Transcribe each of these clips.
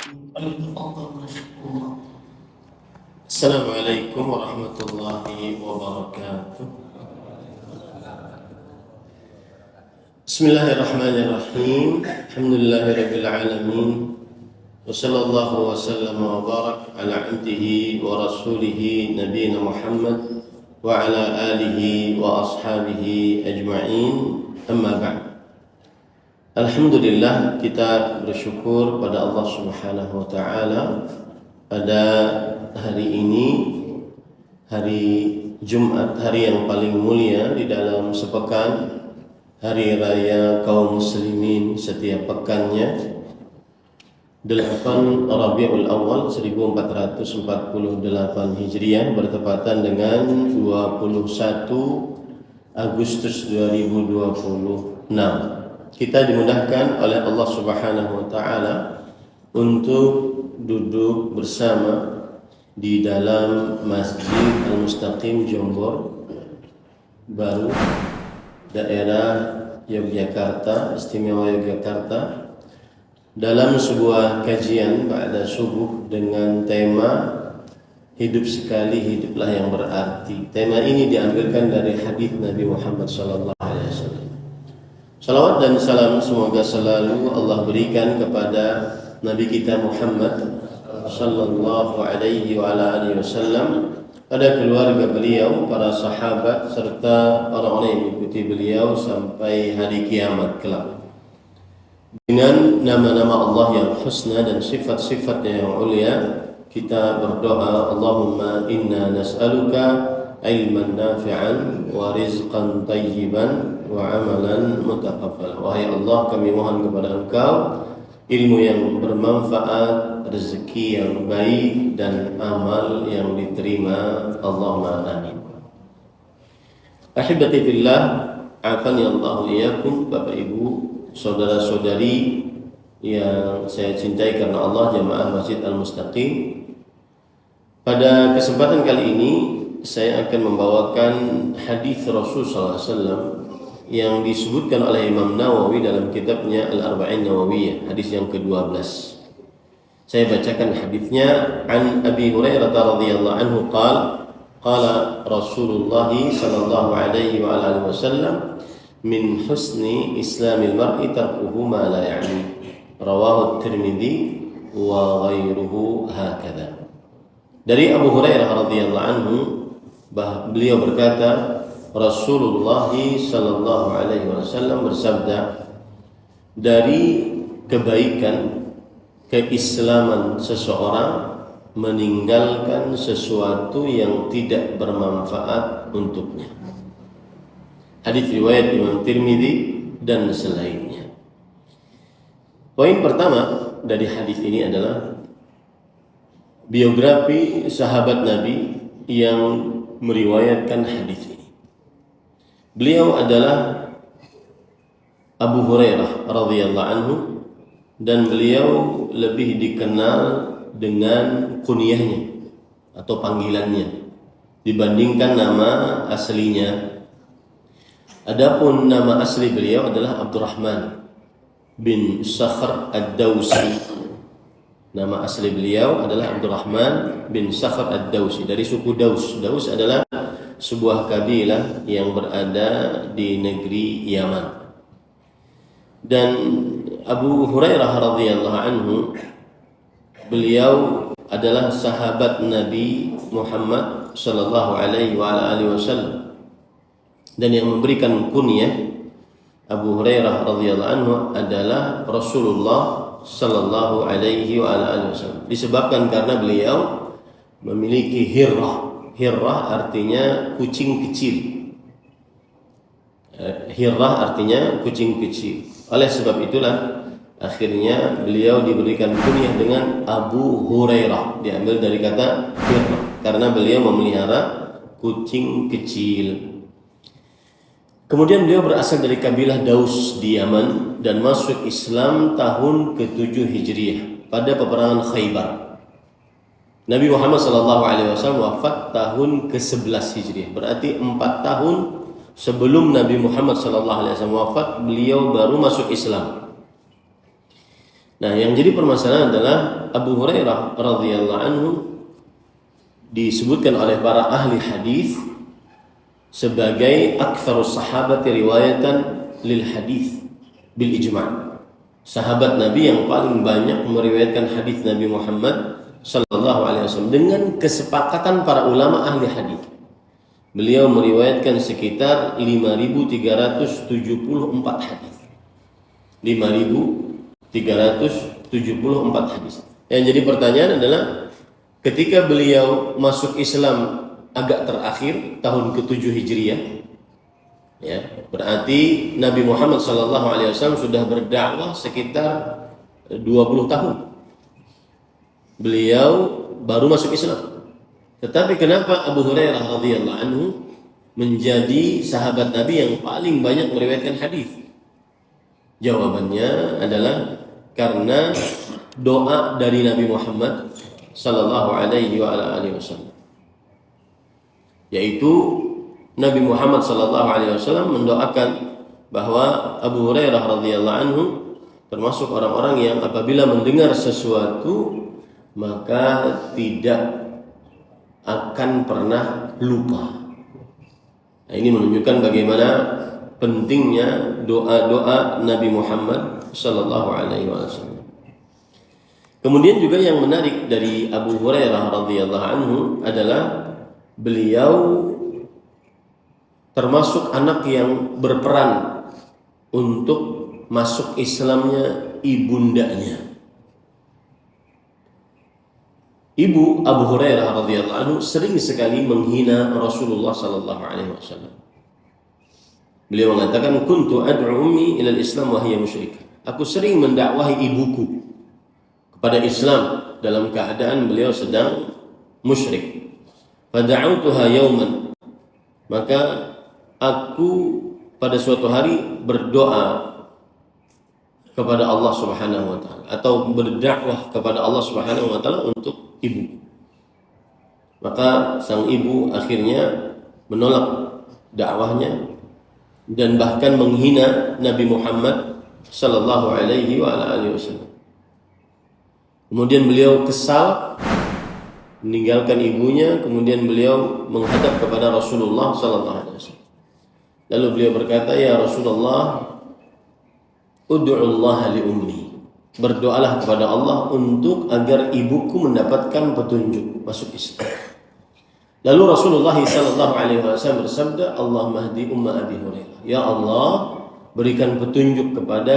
فليتفضل مشكورا. السلام عليكم ورحمة الله وبركاته. بسم الله الرحمن الرحيم. الحمد لله رب العالمين، وصلى الله وسلم وبارك على عبده ورسوله نبينا محمد وعلى آله وأصحابه أجمعين. أما بعد. Alhamdulillah, kita bersyukur pada Allah Subhanahu wa taala pada hari ini, hari Jumat, hari yang paling mulia di dalam sepekan, hari raya kaum muslimin setiap pekannya, 8 Rabiul Awal 1448 Hijriah bertepatan dengan 21 Agustus 2026. Kita dimudahkan oleh Allah Subhanahu wa taala untuk duduk bersama di dalam Masjid Al-Mustaqim Jombor Baru, daerah Yogyakarta, istimewa Yogyakarta, dalam sebuah kajian pada subuh dengan tema hidup sekali, hiduplah yang berarti. Tema ini diambilkan dari hadis Nabi Muhammad SAW. Salawat dan salam semoga selalu Allah berikan kepada Nabi kita Muhammad sallallahu alaihi wa ala alihi wasallam, pada keluarga beliau, para sahabat, serta orang-orang yang mengikuti beliau sampai hari kiamat kelak. Dengan nama-nama Allah yang husna dan sifat-sifatnya yang ulia, kita berdoa, Allahumma inna nas'aluka ilman nafi'an wa rizqan tayyiban wa amalan mutaqabbal. Wahai Allah, kami mohon kepada Engkau ilmu yang bermanfaat, rezeki yang baik, dan amal yang diterima. Allahumma amin. Ahibati fillah, afani Allah iyakum, Bapak Ibu, saudara-saudari yang saya cintai karena Allah, jamaah Masjid Al-Mustaqim. Pada kesempatan kali ini saya akan membawakan hadis Rasulullah SAW yang disebutkan oleh Imam Nawawi dalam kitabnya Al-Arba'in Nawawiyah, hadis yang ke-12. Saya bacakan hadisnya. An Abi Hurairah radhiyallahu anhu qala Rasulullah sallallahu alaihi wa alihi wasallam, min husni islamil mar'i tarkuhu ma la ya'ni, rawahu Tirmidzi wa ghairuhu hakadha. Dari Abu Hurairah radhiyallahu anhu, beliau berkata, Rasulullah sallallahu alaihi wasallam bersabda, dari kebaikan keislaman seseorang meninggalkan sesuatu yang tidak bermanfaat untuknya. Hadis riwayat Imam Tirmidzi dan selainnya. Poin pertama dari hadis ini adalah biografi sahabat Nabi yang meriwayatkan hadis ini. Beliau adalah Abu Hurairah radhiyallahu anhu, dan beliau lebih dikenal dengan kunyahnya atau panggilannya dibandingkan nama aslinya. Adapun nama asli beliau adalah Abdurrahman bin Sakhr ad-Dawsi. Nama asli beliau adalah Abdurrahman bin Sakhr ad-Dawsi, dari suku Daus. Daus adalah sebuah kabilah yang berada di negeri Yaman. Dan Abu Hurairah radhiyallahu anhu, beliau adalah sahabat Nabi Muhammad sallallahu alaihi wa alihi wasallam, dan yang memberikan kunyah Abu Hurairah radhiyallahu anhu adalah Rasulullah sallallahu alaihi wa alihi wasallam, disebabkan karena beliau memiliki hirrah. Hirrah artinya kucing kecil. Hirrah artinya kucing kecil. Oleh sebab itulah akhirnya beliau diberikan kunyah dengan Abu Hurairah, diambil dari kata hirrah, karena beliau memelihara kucing kecil. Kemudian beliau berasal dari kabilah Daus di Yaman dan masuk Islam tahun ke-7 Hijriah pada peperangan Khaybar. Nabi Muhammad SAW wafat tahun ke-11 Hijriah, berarti 4 tahun sebelum Nabi Muhammad SAW wafat, beliau baru masuk Islam. Nah, yang jadi permasalahan adalah Abu Hurairah radhiyallahu anhu disebutkan oleh para ahli hadis sebagai aktsarus sahabati riwayatan lil hadis bil ijma'. Sahabat Nabi yang paling banyak meriwayatkan hadis Nabi Muhammad sallallahu alaihi wasallam dengan kesepakatan para ulama ahli hadis. Beliau meriwayatkan sekitar 5.374 hadis. 5.374 hadis. Yang jadi pertanyaan adalah ketika beliau masuk Islam agak terakhir tahun ke-7 Hijriah, ya, berarti Nabi Muhammad SAW sudah berdakwah sekitar 20 tahun. Beliau baru masuk Islam. Tetapi kenapa Abu Hurairah radhiyallahu anhu menjadi sahabat Nabi yang paling banyak meriwayatkan hadis? Jawabannya adalah karena doa dari Nabi Muhammad sallallahu alaihi wasallam. Yaitu Nabi Muhammad sallallahu alaihi wasallam mendoakan bahwa Abu Hurairah radhiyallahu anhu termasuk orang-orang yang apabila mendengar sesuatu maka tidak akan pernah lupa. Nah, ini menunjukkan bagaimana pentingnya doa-doa Nabi Muhammad sallallahu alaihi wasallam. Kemudian juga yang menarik dari Abu Hurairah radhiyallahu anhu adalah beliau termasuk anak yang berperan untuk masuk Islamnya ibundanya. Ibu Abu Hurairah radhiyallahu anhu sering sekali menghina Rasulullah sallallahu alaihi wasallam. Beliau mengatakan, "Kuntu ad'u ummi ila al-Islam wa hiya musyrikah." Aku sering mendakwahi ibuku kepada Islam dalam keadaan beliau sedang musyrik. Fada'autuha yauman. Maka aku pada suatu hari berdoa kepada Allah Subhanahu wa taala atau berdakwah kepada Allah Subhanahu wa taala untuk ibu. Maka sang ibu akhirnya menolak dakwahnya dan bahkan menghina Nabi Muhammad sallallahu alaihi wasallam. Kemudian beliau kesal meninggalkan ibunya, kemudian beliau menghadap kepada Rasulullah sallallahu alaihi wasallam. Lalu beliau berkata, "Ya Rasulullah, ud'u Allah li ummi." Berdoalah kepada Allah untuk agar ibuku mendapatkan petunjuk masuk Islam. Lalu Rasulullah sallallahu alaihi wasallam bersabda, "Allahumma hdi umma Abi Hurairah." Ya Allah, berikan petunjuk kepada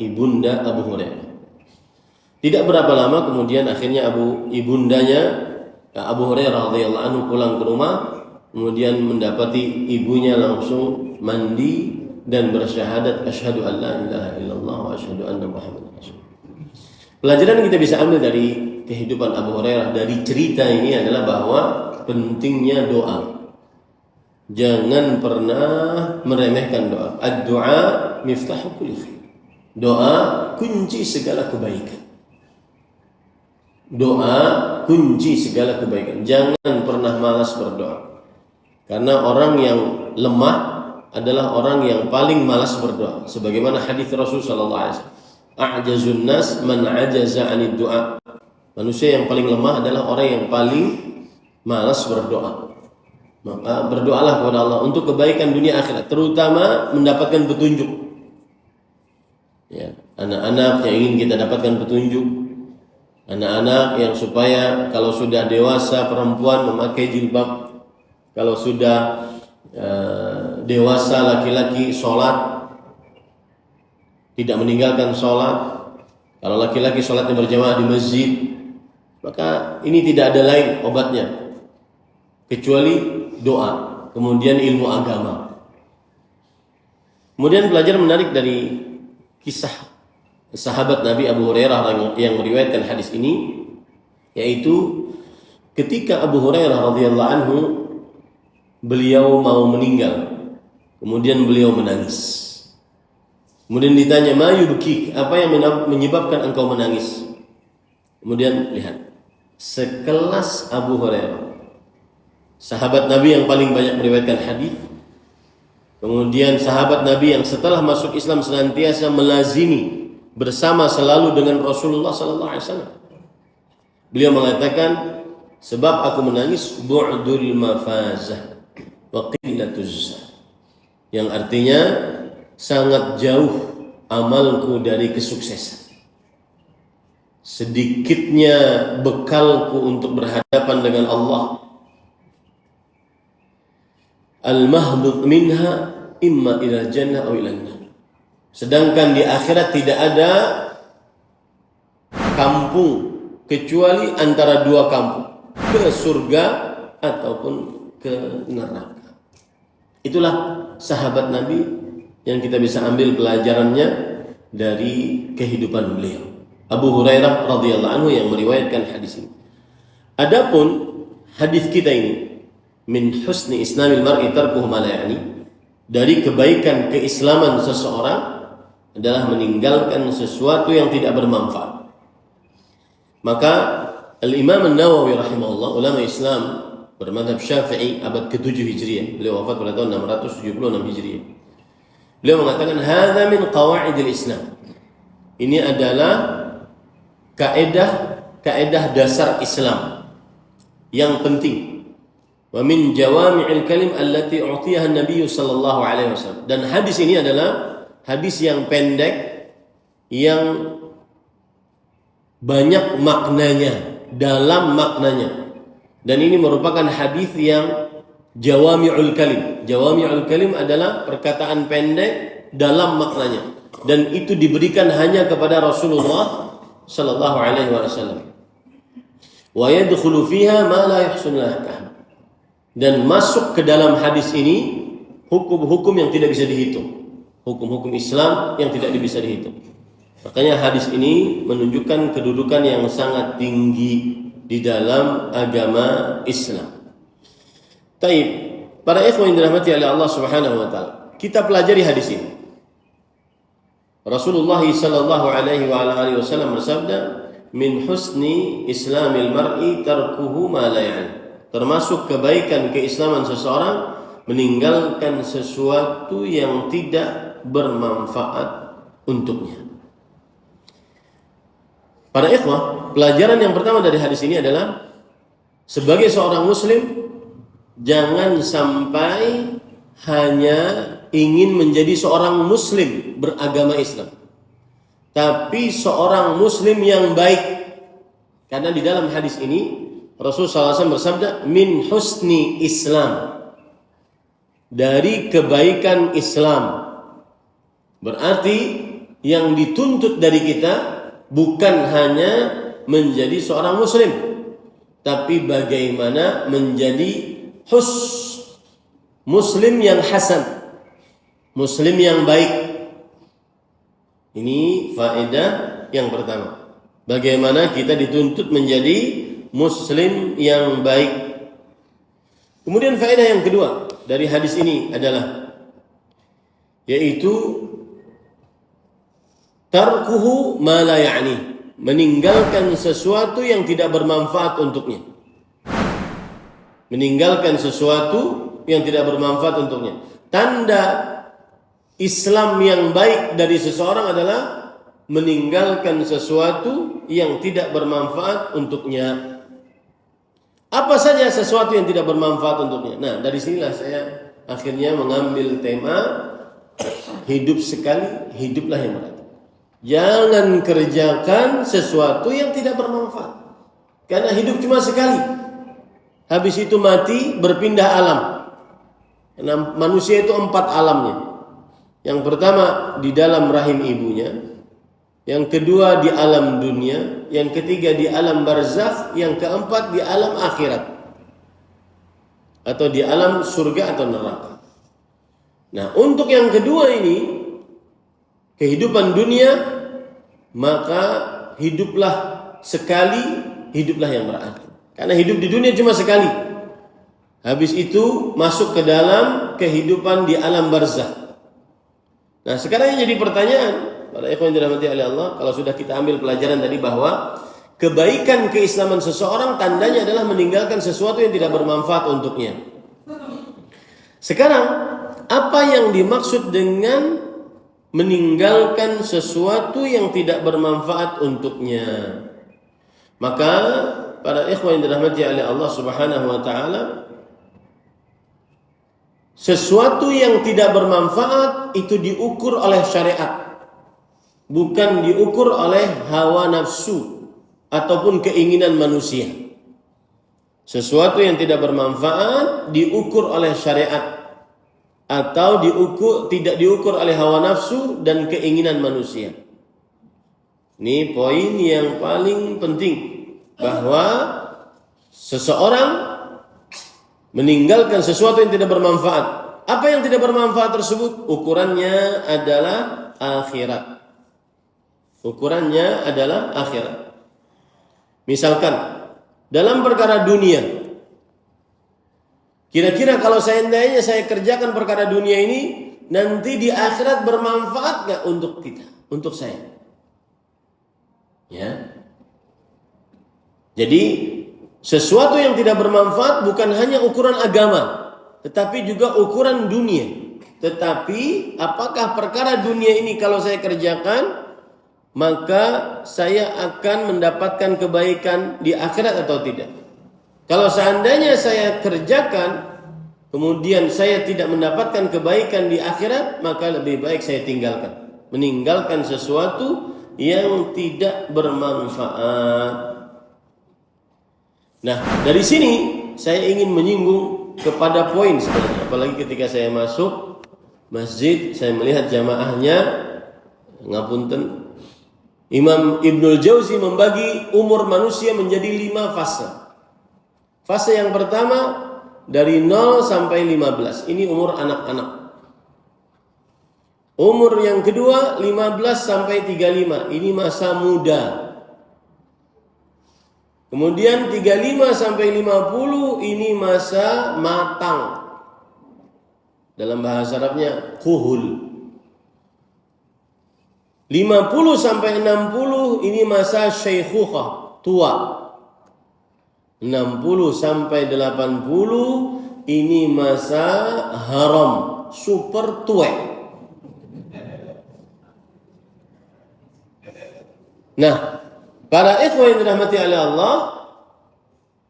ibunda Abu Hurairah. Tidak berapa lama kemudian akhirnya ibundanya Abu Hurairah radhiyallahu anhu pulang ke rumah, kemudian mendapati ibunya langsung mandi dan bersyahadat asyhadu an la ilaha illallah wa asyhadu anna Muhammadar Rasulullah. Pelajaran yang kita bisa ambil dari kehidupan Abu Hurairah dari cerita ini adalah bahwa pentingnya doa. Jangan pernah meremehkan doa. Ad-du'a miftahu kulli khair. Doa kunci segala kebaikan. Doa kunci segala kebaikan. Jangan pernah malas berdoa. Karena orang yang lemah adalah orang yang paling malas berdoa. Sebagaimana hadis Rasul sallallahu alaihi wasallam, "A'jazun nas man 'ajaza 'anid du'a." Manusia yang paling lemah adalah orang yang paling malas berdoa. Maka berdoalah kepada Allah untuk kebaikan dunia akhirat, terutama mendapatkan petunjuk. Ya, anak-anak yang ingin kita dapatkan petunjuk, anak-anak yang supaya kalau sudah dewasa perempuan memakai jilbab, kalau sudah dewasa laki-laki sholat tidak meninggalkan sholat, kalau laki-laki sholatnya berjamaah di masjid, maka ini tidak ada lain obatnya kecuali doa, kemudian ilmu agama. Kemudian pelajaran menarik dari kisah sahabat Nabi Abu Hurairah yang meriwayatkan hadis ini, yaitu ketika Abu Hurairah radhiyallahu anhu beliau mau meninggal, kemudian beliau menangis. Kemudian ditanya, "Ma yubkik?" Apa yang menyebabkan engkau menangis? Kemudian lihat, sekelas Abu Hurairah, sahabat Nabi yang paling banyak meriwayatkan hadis, kemudian sahabat Nabi yang setelah masuk Islam senantiasa melazimi bersama selalu dengan Rasulullah sallallahu alaihi wasallam. Beliau mengatakan, sebab aku menangis bu'dul mafazah wa qillatuz zah. Yang artinya sangat jauh amalku dari kesuksesan. Sedikitnya bekalku untuk berhadapan dengan Allah. Al-mahdud minha imma ila jannah aw ila nar. Sedangkan di akhirat tidak ada kampung kecuali antara dua kampung, ke surga ataupun ke neraka. Itulah sahabat Nabi yang kita bisa ambil pelajarannya dari kehidupan beliau. Abu Hurairah radhiyallahu anhu yang meriwayatkan hadis ini. Adapun hadis kita ini, min husni islamil mar'i tarkuhu ma la ya'ni, dari kebaikan keislaman seseorang adalah meninggalkan sesuatu yang tidak bermanfaat. Maka Al-Imam An-Nawawi rahimahullah, ulama Islam bermadzhab Syafi'i abad ke-7 Hijriah, beliau wafat pada tahun 676 Hijriah. Beliau mengatakan hadza min qawaidil Islam. Ini adalah kaidah dasar Islam yang penting. Wa min jawami'il kalim allati u'tiyaha an-nabiy sallallahu alaihi wasallam. Dan hadis ini adalah hadis yang pendek yang banyak maknanya, dalam maknanya. Dan ini merupakan hadis yang jawami'ul kalim. Jawami'ul kalim adalah perkataan pendek dalam maknanya. Dan itu diberikan hanya kepada Rasulullah sallallahu alaihi wasallam. Wa yadkhulu fiha ma la yahsunul ahkam. Dan masuk ke dalam hadis ini hukum-hukum yang tidak bisa dihitung. Hukum-hukum Islam yang tidak bisa dihitung. Makanya hadis ini menunjukkan kedudukan yang sangat tinggi di dalam agama Islam. Taib, para ikhwan yang dirahmati oleh Allah Subhanahu wa taala, kita pelajari hadis ini. Rasulullah sallallahu alaihi wasallam bersabda, "Min husni islamil mar'i tarkuhu ma la ya'ni." Termasuk kebaikan keislaman seseorang meninggalkan sesuatu yang tidak bermanfaat untuknya. Para ikhwah, pelajaran yang pertama dari hadis ini adalah sebagai seorang muslim jangan sampai hanya ingin menjadi seorang muslim beragama Islam, tapi seorang muslim yang baik. Karena di dalam hadis ini Rasulullah SAW bersabda, min husni Islam, dari kebaikan Islam. Berarti yang dituntut dari kita bukan hanya menjadi seorang muslim, tapi bagaimana menjadi muslim yang hasan, muslim yang baik. Ini faedah yang pertama. Bagaimana kita dituntut menjadi muslim yang baik. Kemudian faedah yang kedua dari hadis ini adalah yaitu tarkuhu ma la ya'ni, meninggalkan sesuatu yang tidak bermanfaat untuknya. Meninggalkan sesuatu yang tidak bermanfaat untuknya. Tanda Islam yang baik dari seseorang adalah meninggalkan sesuatu yang tidak bermanfaat untuknya. Apa saja sesuatu yang tidak bermanfaat untuknya? Nah, dari sinilah saya akhirnya mengambil tema hidup sekali, hiduplah yang berat. Jangan kerjakan sesuatu yang tidak bermanfaat. Karena hidup cuma sekali. Habis itu mati, berpindah alam. Karena manusia itu 4 alamnya. Yang pertama di dalam rahim ibunya, yang kedua di alam dunia, yang ketiga di alam barzakh, yang keempat di alam akhirat atau di alam surga atau neraka. Nah, untuk yang kedua ini, kehidupan dunia, maka hiduplah sekali, hiduplah yang berarti. Karena hidup di dunia cuma sekali. Habis itu masuk ke dalam kehidupan di alam barzakh. Nah, sekarang yang jadi pertanyaan, para ikhwan yang dirahmati oleh Allah, kalau sudah kita ambil pelajaran tadi bahwa kebaikan keislaman seseorang tandanya adalah meninggalkan sesuatu yang tidak bermanfaat untuknya. Sekarang, apa yang dimaksud dengan meninggalkan sesuatu yang tidak bermanfaat untuknya. Maka para ikhwan yang dirahmati oleh Allah Subhanahu wa taala, sesuatu yang tidak bermanfaat itu diukur oleh syariat, bukan diukur oleh hawa nafsu ataupun keinginan manusia. Sesuatu yang tidak bermanfaat diukur oleh syariat atau tidak diukur oleh hawa nafsu dan keinginan manusia. Ini poin yang paling penting, bahwa seseorang meninggalkan sesuatu yang tidak bermanfaat. Apa yang tidak bermanfaat tersebut? Ukurannya adalah akhirat. Ukurannya adalah akhirat. Misalkan dalam perkara dunia, kira-kira kalau seandainya saya kerjakan perkara dunia ini, nanti di akhirat bermanfaat gak untuk kita, untuk saya? Ya. Jadi sesuatu yang tidak bermanfaat bukan hanya ukuran agama, tetapi juga ukuran dunia. Tetapi apakah perkara dunia ini kalau saya kerjakan, maka saya akan mendapatkan kebaikan di akhirat atau tidak? Kalau seandainya saya kerjakan kemudian saya tidak mendapatkan kebaikan di akhirat, maka lebih baik saya tinggalkan. Meninggalkan sesuatu yang tidak bermanfaat. Nah, dari sini saya ingin menyinggung kepada poin sebenarnya. Apalagi ketika saya masuk masjid, saya melihat jamaahnya, ngapunten, Imam Ibnul Jauzi membagi umur manusia menjadi 5 fase. Fase yang pertama dari 0 sampai 15. Ini umur anak-anak. Umur yang kedua 15 sampai 35. Ini masa muda. Kemudian 35 sampai 50 ini masa matang. Dalam bahasa Arabnya kuhul. 50 sampai 60 ini masa syaikhukhah, tua. 60 sampai 80 ini masa haram, super tua. Nah, para ikhwan yang dirahmati oleh Allah,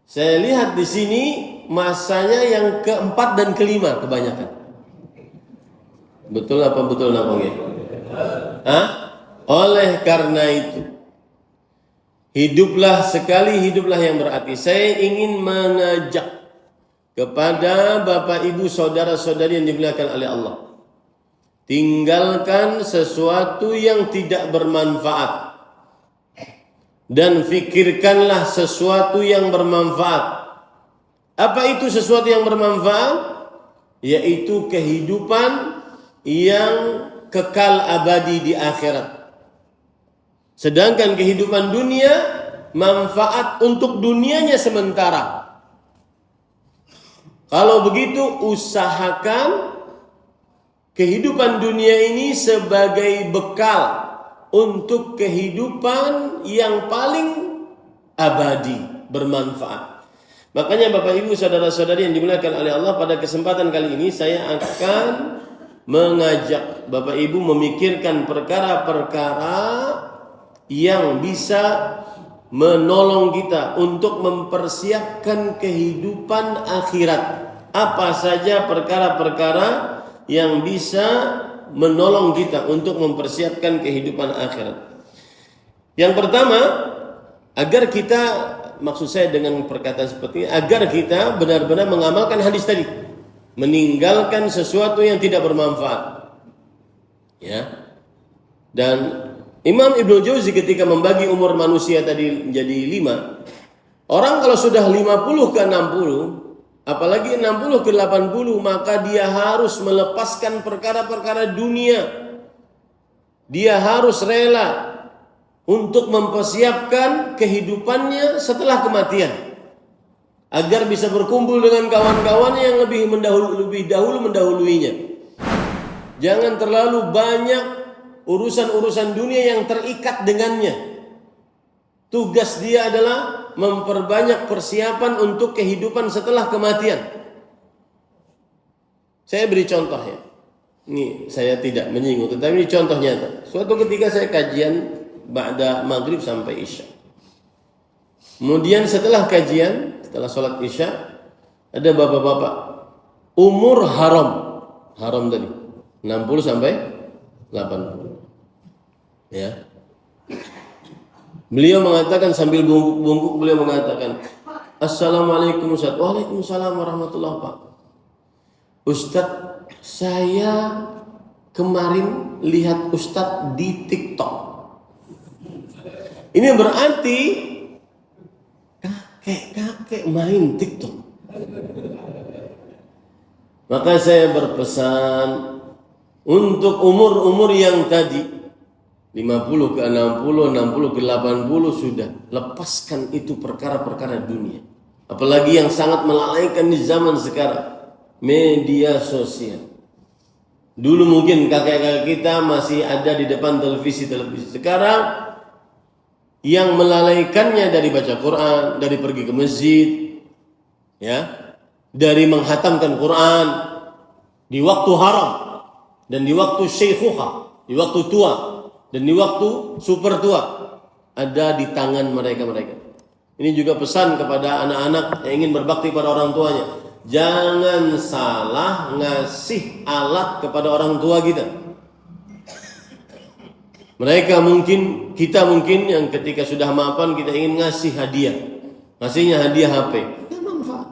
saya lihat di sini masanya yang keempat dan kelima kebanyakan. Betul apa betul namanya? Oleh karena itu, hiduplah yang berarti. Saya ingin mengajak kepada Bapak Ibu saudara-saudari yang dimuliakan oleh Allah, tinggalkan sesuatu yang tidak bermanfaat dan fikirkanlah sesuatu yang bermanfaat. Apa itu sesuatu yang bermanfaat? Yaitu kehidupan yang kekal abadi di akhirat. Sedangkan kehidupan dunia manfaat untuk dunianya sementara. Kalau begitu usahakan kehidupan dunia ini sebagai bekal untuk kehidupan yang paling abadi, bermanfaat. Makanya Bapak Ibu saudara-saudari yang dimuliakan oleh Allah, pada kesempatan kali ini saya akan mengajak Bapak Ibu memikirkan perkara-perkara yang bisa menolong kita untuk mempersiapkan kehidupan akhirat. Apa saja perkara-perkara yang bisa menolong kita untuk mempersiapkan kehidupan akhirat. Yang pertama, agar kita, maksud saya dengan perkataan seperti ini, agar kita benar-benar mengamalkan hadis tadi, meninggalkan sesuatu yang tidak bermanfaat. Ya. Dan Imam Ibnul Jauzi ketika membagi umur manusia tadi menjadi 5, orang kalau sudah 50 ke 60, apalagi 60 ke 80, maka dia harus melepaskan perkara-perkara dunia. Dia harus rela untuk mempersiapkan kehidupannya setelah kematian, agar bisa berkumpul dengan kawan-kawannya yang lebih dahulu mendahuluinya. Jangan terlalu banyak urusan-urusan dunia yang terikat dengannya. Tugas dia adalah memperbanyak persiapan untuk kehidupan setelah kematian. Saya beri contoh ya. Ini saya tidak menyinggung, tetapi ini contoh nyata. Suatu ketika saya kajian ba'da maghrib sampai isya. Kemudian setelah kajian, setelah sholat isya, ada bapak-bapak umur haram tadi 60 sampai 80. Ya. Beliau mengatakan sambil bungkuk beliau mengatakan, Assalamualaikum Ustaz. Waalaikumsalam warahmatullahi wabarakatuh. Ustaz, saya kemarin lihat Ustaz di TikTok. Ini berarti kakek main TikTok. Maka saya berpesan untuk umur-umur yang tadi 50 ke 60, 60 ke 80 sudah. Lepaskan itu perkara-perkara dunia. Apalagi yang sangat melalaikan di zaman sekarang. Media sosial. Dulu mungkin kakek-kakek kita masih ada di depan televisi. Sekarang yang melalaikannya dari baca Quran, dari pergi ke masjid, ya, dari menghatamkan Quran di waktu haram dan di waktu syaikhuha, di waktu tua dan di waktu super tua, ada di tangan mereka. Ini juga pesan kepada anak-anak yang ingin berbakti pada orang tuanya. Jangan salah ngasih alat kepada orang tua kita. Kita mungkin yang ketika sudah mapan kita ingin ngasih hadiah. Ngasihnya hadiah HP. Tidak manfaat.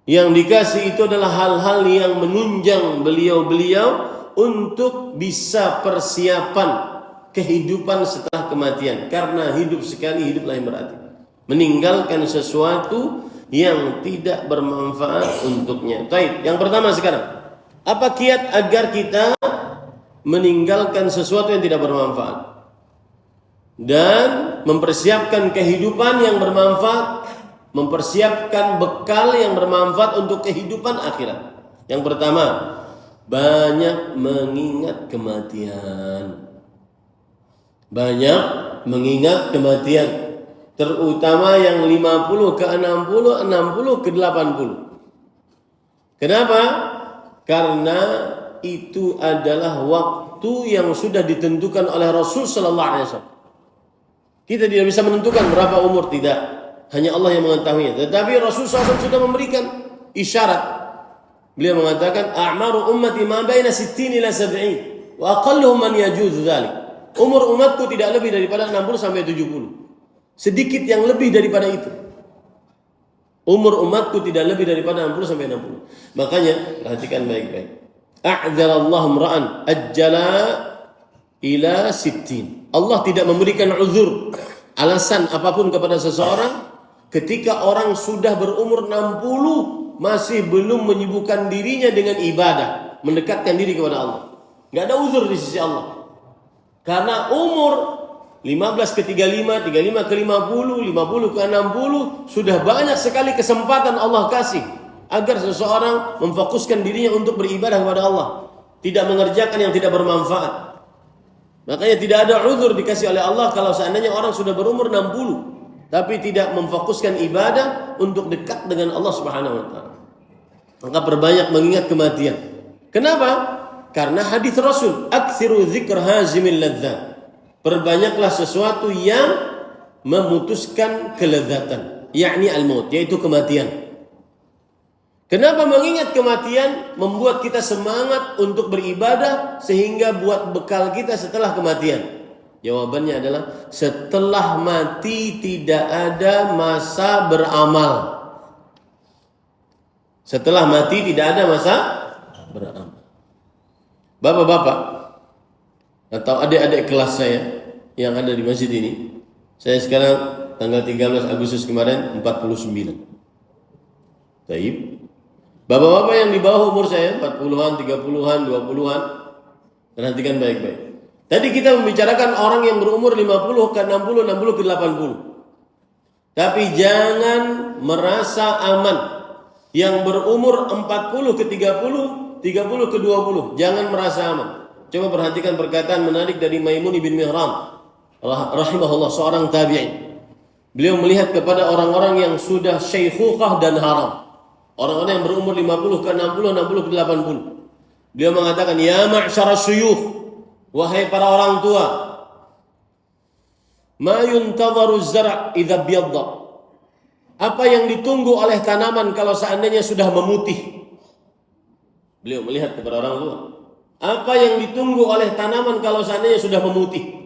Yang dikasih itu adalah hal-hal yang menunjang beliau-beliau untuk bisa persiapan kehidupan setelah kematian. Karena hidup sekali, hiduplah yang berarti. Meninggalkan sesuatu yang tidak bermanfaat untuknya. Baik, yang pertama sekarang, apa kiat agar kita meninggalkan sesuatu yang tidak bermanfaat dan mempersiapkan kehidupan yang bermanfaat, mempersiapkan bekal yang bermanfaat untuk kehidupan akhirat? Yang pertama, banyak mengingat kematian. Banyak mengingat kematian. Terutama yang 50 ke 60, 60 ke 80. Kenapa? Karena itu adalah waktu yang sudah ditentukan oleh Rasul sallallahu alaihi wasallam. Kita tidak bisa menentukan berapa umur, tidak. Hanya Allah yang mengetahuinya. Tetapi Rasul SAW sudah memberikan isyarat. Beliau mengatakan, "A'maru ummati ma baina 60 ila 70, wa aqalluhum man yajuzu dzalik." Umur umatku tidak lebih daripada 60 sampai 70. Sedikit yang lebih daripada itu. Umur umatku tidak lebih daripada 60 sampai 60. Makanya perhatikan baik-baik. A'dzarallahu ra'an ajjala ila 60. Allah tidak memberikan uzur, alasan apapun kepada seseorang ketika orang sudah berumur 60 masih belum menyibukkan dirinya dengan ibadah, mendekatkan diri kepada Allah. Enggak ada uzur di sisi Allah. Karena umur 15 ke 35, 35 ke 50, 50 ke 60 sudah banyak sekali kesempatan Allah kasih agar seseorang memfokuskan dirinya untuk beribadah kepada Allah, tidak mengerjakan yang tidak bermanfaat. Makanya tidak ada uzur dikasih oleh Allah kalau seandainya orang sudah berumur 60 tapi tidak memfokuskan ibadah untuk dekat dengan Allah Subhanahu wa taala. Maka perbanyak mengingat kematian. Kenapa? Karena hadis Rasul, "Aktsiru dzikr hazimil ladzat." Perbanyaklah sesuatu yang memutuskan kelezatan, yakni al-maut, yaitu kematian. Kenapa mengingat kematian membuat kita semangat untuk beribadah sehingga buat bekal kita setelah kematian? Jawabannya adalah setelah mati tidak ada masa beramal. Setelah mati tidak ada masa beramal. Bapak-bapak atau adik-adik kelas saya yang ada di masjid ini, saya sekarang tanggal 13 Agustus kemarin 49. Taib. Bapak-bapak yang di bawah umur saya 40-an, 30-an, 20-an, perhatikan baik-baik. Tadi kita membicarakan orang yang berumur 50 ke 60, 60 ke 80. Tapi jangan merasa aman. Yang berumur 40 ke 30, 30 ke 20, jangan merasa aman. Coba perhatikan perkataan menarik dari Maimun bin Mihran rahimahullah, seorang tabi'in. Beliau melihat kepada orang-orang yang sudah syaikhukhah dan haram. Orang-orang yang berumur 50 ke 60, 60 ke 80. Beliau mengatakan, "Ya ma'syara syuyukh, wahai para orang tua, ma yuntadharu az-zar' idza biyadda." Apa yang ditunggu oleh tanaman kalau seandainya sudah memutih? Beliau melihat kepada orang tua. Apa yang ditunggu oleh tanaman kalau seandainya sudah memutih?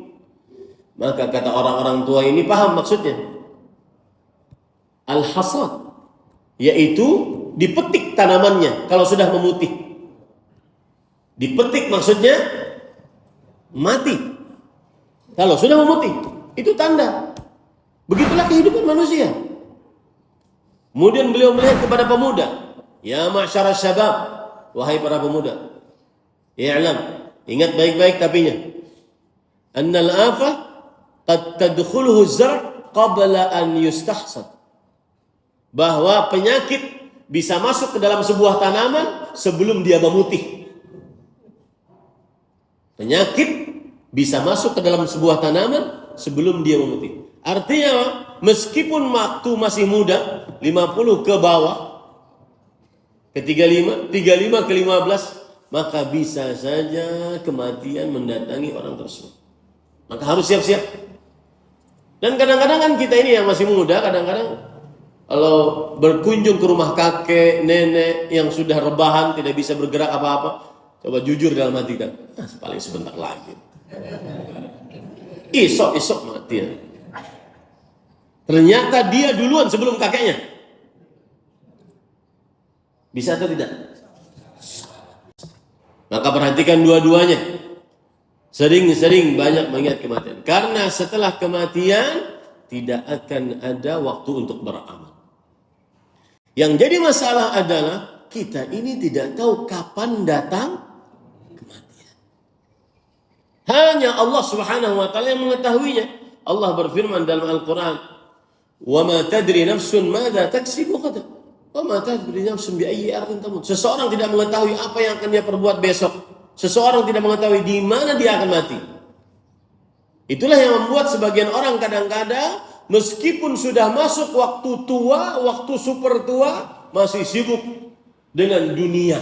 Maka kata orang-orang tua ini paham maksudnya. Al-hasad, yaitu dipetik tanamannya kalau sudah memutih. Dipetik maksudnya mati. Kalau sudah memutih, itu tanda. Begitulah kehidupan manusia. Kemudian beliau melihat kepada pemuda. Ya ma'syara syabab, wahai para pemuda. I'lam, ingat baik-baik tapinya. Annal afah qad tadkhuluhu az-zar' qabla an yustahsad. Bahwa penyakit bisa masuk ke dalam sebuah tanaman sebelum dia memutih. Penyakit bisa masuk ke dalam sebuah tanaman sebelum dia memutih. Artinya meskipun waktu masih muda, 50 ke bawah, ke 35 ke 15, maka bisa saja kematian mendatangi orang tersebut. Maka harus siap-siap. Dan kadang-kadang kan kita ini yang masih muda, kadang-kadang kalau berkunjung ke rumah kakek, nenek yang sudah rebahan, tidak bisa bergerak apa-apa, coba jujur dalam hati kan, paling sebentar lagi. Isok mati ya. Ternyata dia duluan sebelum kakeknya. Bisa atau tidak? Maka perhatikan dua-duanya. Sering-sering banyak mengingat kematian. Karena setelah kematian tidak akan ada waktu untuk beramal. Yang jadi masalah adalah kita ini tidak tahu kapan datang kematian. Hanya Allah Subhanahu wa taala yang mengetahuinya. Allah berfirman dalam Al-Qur'an, "Wa ma tadri nafsun madza taksibu ghadan, wa ma tadri nafsun bi ayyi ardin tamut." Seseorang tidak mengetahui apa yang akan dia perbuat besok. Seseorang tidak mengetahui di mana dia akan mati. Itulah yang membuat sebagian orang kadang-kadang meskipun sudah masuk waktu tua, waktu super tua, masih sibuk dengan dunia.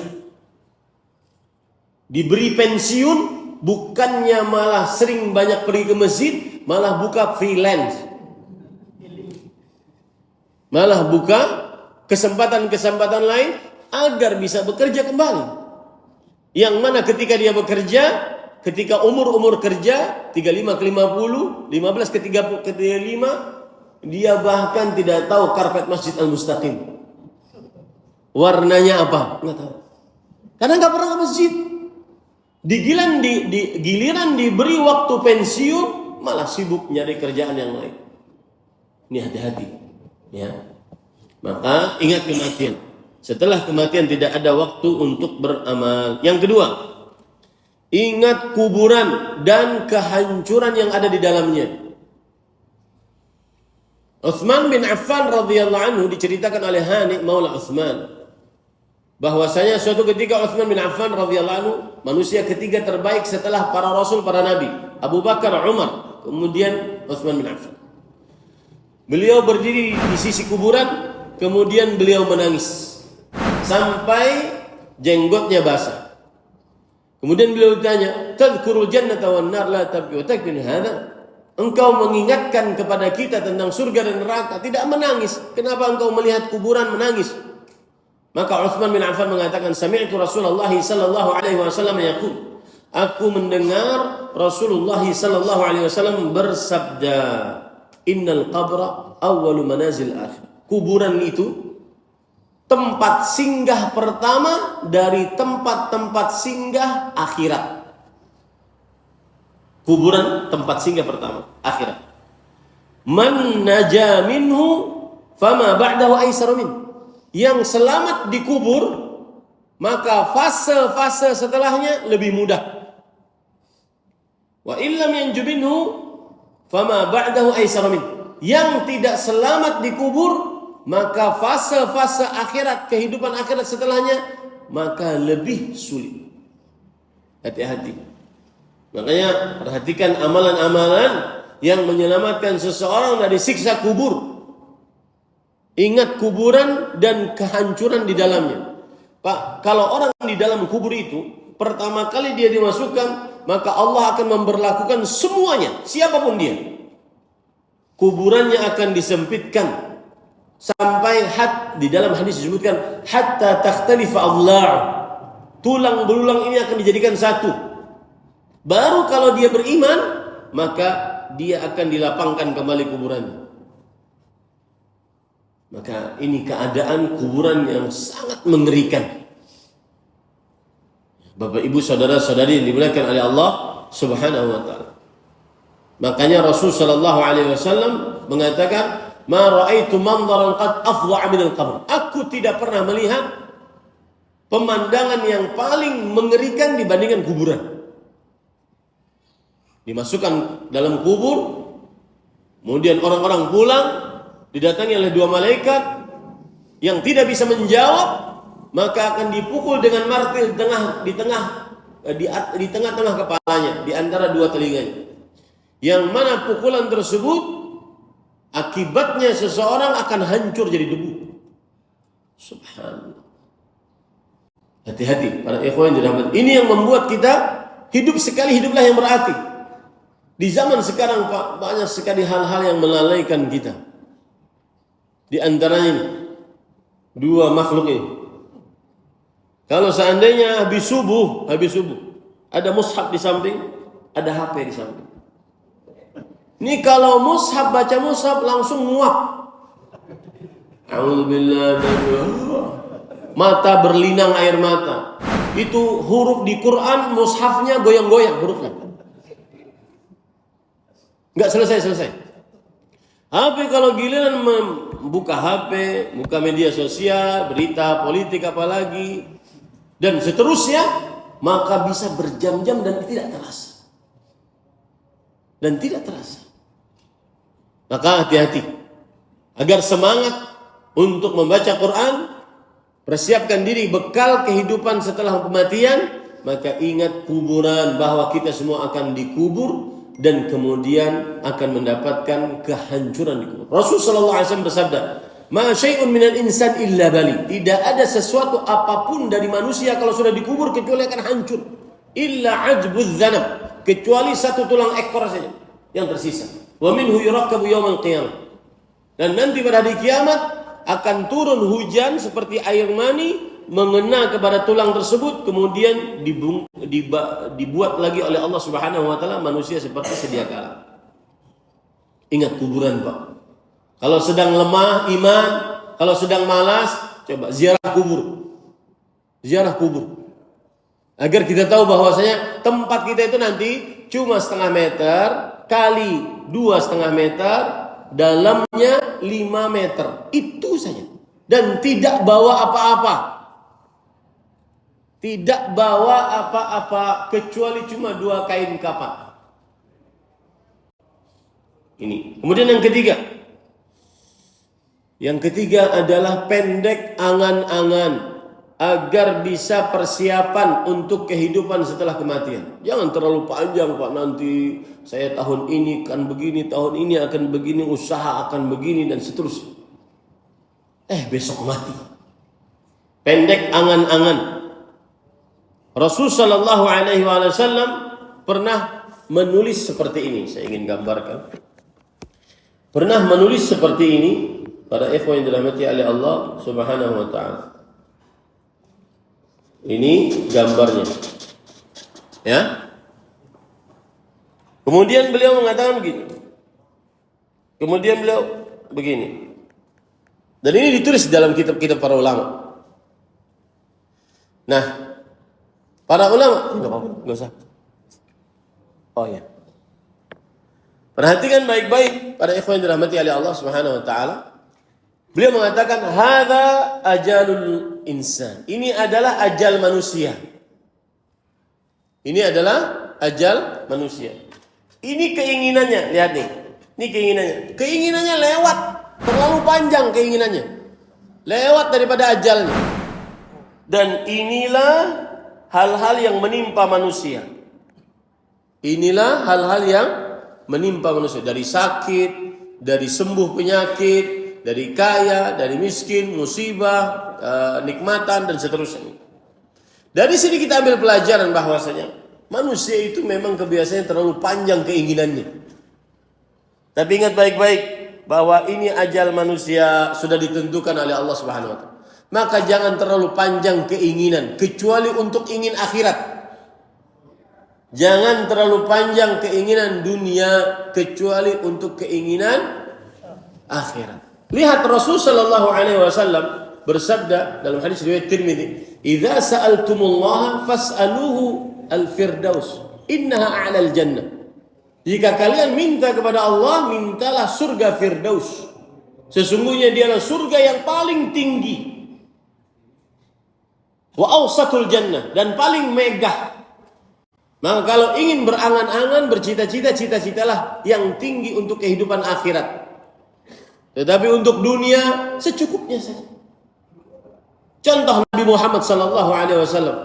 Diberi pensiun, bukannya malah sering banyak pergi ke masjid, malah buka freelance. Malah buka kesempatan-kesempatan lain agar bisa bekerja kembali. Yang mana ketika dia bekerja, ketika umur kerja 35 ke 50, 15 ke 35, dia bahkan tidak tahu karpet Masjid Al-Mustaqim warnanya apa, nggak tahu. Karena nggak pernah ke masjid. Giliran diberi waktu pensiun, malah sibuk nyari kerjaan yang lain. Ini hati-hati, ya. Maka ingat kematian. Setelah kematian tidak ada waktu untuk beramal. Yang kedua, ingat kuburan dan kehancuran yang ada di dalamnya. Utsman bin Affan radhiyallahu anhu diceritakan oleh Hani Maula Utsman bahwasanya suatu ketika Utsman bin Affan radhiyallahu anhu, manusia ketiga terbaik setelah para rasul, para nabi, Abu Bakar, Umar, kemudian Utsman bin Affan. Beliau berdiri di sisi kuburan, kemudian beliau menangis sampai jenggotnya basah. Kemudian beliau ditanya, "Tadhkurul jannata wan nar la tabki wa takfin hadha?" Engkau mengingatkan kepada kita tentang surga dan neraka, tidak menangis. Kenapa engkau melihat kuburan menangis? Maka Utsman bin Affan mengatakan, "Sami'tu Rasulullah sallallahu alaihi wasallam yaqul." Aku mendengar Rasulullah sallallahu alaihi wasallam bersabda, "Innal qabra awwalu manazil akhir." Kuburan itu tempat singgah pertama dari tempat-tempat singgah akhirat. Kuburan tempat singgah pertama akhirat. Man naja minhu fama ba'dahu aisar min. Yang selamat dikubur, maka fase-fase setelahnya lebih mudah. Wa illam yanju minhu fama ba'dahu aisar min. Yang tidak selamat dikubur, maka fase-fase akhirat, kehidupan akhirat setelahnya, maka lebih sulit. Hati-hati. Makanya perhatikan amalan-amalan yang menyelamatkan seseorang dari siksa kubur. Ingat kuburan dan kehancuran di dalamnya. Pak, kalau orang di dalam kubur itu pertama kali dia dimasukkan, maka Allah akan memberlakukan semuanya, siapapun dia. Kuburannya akan disempitkan sampai di dalam hadis disebutkan hatta takhtalifa adla'. Tulang belulang ini akan dijadikan satu. Baru kalau dia beriman, maka dia akan dilapangkan kembali kuburannya. Maka ini keadaan kuburan yang sangat mengerikan. Bapak Ibu saudara-saudari yang dimuliakan oleh Allah Subhanahu wa taala. Makanya Rasul sallallahu alaihi wasallam mengatakan, "Ma ra'aitu manzaran qad afdha'a min al-qabr." Aku tidak pernah melihat pemandangan yang paling mengerikan dibandingkan kuburan. Dimasukkan dalam kubur, kemudian orang-orang pulang, didatangi oleh dua malaikat yang tidak bisa menjawab, maka akan dipukul dengan martil di tengah-tengah kepalanya, di antara dua telinganya. Yang mana pukulan tersebut akibatnya seseorang akan hancur jadi debu. Subhanallah. Hati-hati para ikhwan yang dirahmati. Ini yang membuat kita hidup sekali hiduplah yang berarti. Di zaman sekarang Pak, banyak sekali hal-hal yang melalaikan kita. Di antaranya dua makhluk ini. Kalau seandainya habis subuh, ada mushaf di samping, ada HP di samping. Ini kalau mushaf, baca mushaf langsung nguap. A'udzubillah, mata berlinang air mata. Itu huruf di Quran, mushafnya goyang-goyang hurufnya. Enggak selesai. HP kalau giliran membuka HP, buka media sosial, berita, politik apalagi, dan seterusnya, maka bisa berjam-jam dan tidak terasa. Maka hati-hati. Agar semangat untuk membaca Quran, persiapkan diri bekal kehidupan setelah kematian, maka ingat kuburan, bahwa kita semua akan dikubur dan kemudian akan mendapatkan kehancuran di kubur. Rasulullah sallallahu alaihi wasallam bersabda, "Ma syai'un minal insan illa bali." Tidak ada sesuatu apapun dari manusia kalau sudah dikubur kecuali akan hancur. Illa ajbuz zanab, kecuali satu tulang ekor saja yang tersisa. Wa minhu yurakkabu yaumal qiyamah. Dan nanti pada hari kiamat akan turun hujan seperti air mani mengena kepada tulang tersebut, kemudian dibuat lagi oleh Allah Subhanahu wa taala manusia seperti sedia kala. Ingat kuburan, Pak. Kalau sedang lemah iman, kalau sedang malas, coba ziarah kubur. Agar kita tahu bahwasanya tempat kita itu nanti cuma 1,5 meter kali 2,5 meter, dalamnya 5 meter. Itu saja. Dan tidak bawa apa-apa. Tidak bawa apa-apa kecuali cuma 2 kain kapak. Ini. Kemudian yang ketiga. Yang ketiga adalah pendek angan-angan agar bisa persiapan untuk kehidupan setelah kematian. Jangan terlalu panjang, Pak, nanti saya tahun ini akan begini, tahun ini akan begini, usaha akan begini dan seterusnya. Besok mati. Pendek angan-angan. Rasul sallallahu alaihi wasallam pernah menulis seperti ini. Saya ingin gambarkan. Pernah menulis seperti ini para ikhwan yang dirahmati oleh Allah Subhanahu wa taala. Ini gambarnya. Ya. Kemudian beliau mengatakan begini. Dan ini ditulis dalam kitab-kitab para ulama. Nah, para ulama, enggak usah. Oh ya. Perhatikan baik-baik pada ikhwan yang dirahmati oleh Allah Subhanahu wa taala. Beliau mengatakan hadza ajalul insan. Ini adalah ajal manusia. Ini adalah ajal manusia. Ini keinginannya, lihat nih. Ini keinginannya. Keinginannya lewat, terlalu panjang keinginannya. Lewat daripada ajalnya. Dan inilah hal-hal yang menimpa manusia. Inilah hal-hal yang menimpa manusia. Dari sakit, dari sembuh penyakit, dari kaya, dari miskin, musibah, nikmatan dan seterusnya. Dari sini kita ambil pelajaran bahwasanya manusia itu memang kebiasaannya terlalu panjang keinginannya. Tapi ingat baik-baik bahwa ini ajal manusia sudah ditentukan oleh Allah Subhanahu wa taala. Maka jangan terlalu panjang keinginan kecuali untuk ingin akhirat. Jangan terlalu panjang keinginan dunia kecuali untuk keinginan akhirat. Lihat Rasul sallallahu alaihi wasallam bersabda dalam hadis riwayat Tirmidzi, "Idza sa'altumullaha fas'aluhu al-firdaus, innaha 'alal jannah." Jika kalian minta kepada Allah, mintalah surga Firdaus. Sesungguhnya dialah surga yang paling tinggi. Wa awsatul jannah, dan paling megah. Maka kalau ingin berangan-angan, bercita-cita, cita-citalah yang tinggi untuk kehidupan akhirat. Tetapi untuk dunia secukupnya saja. Contoh Nabi Muhammad sallallahu alaihi wasallam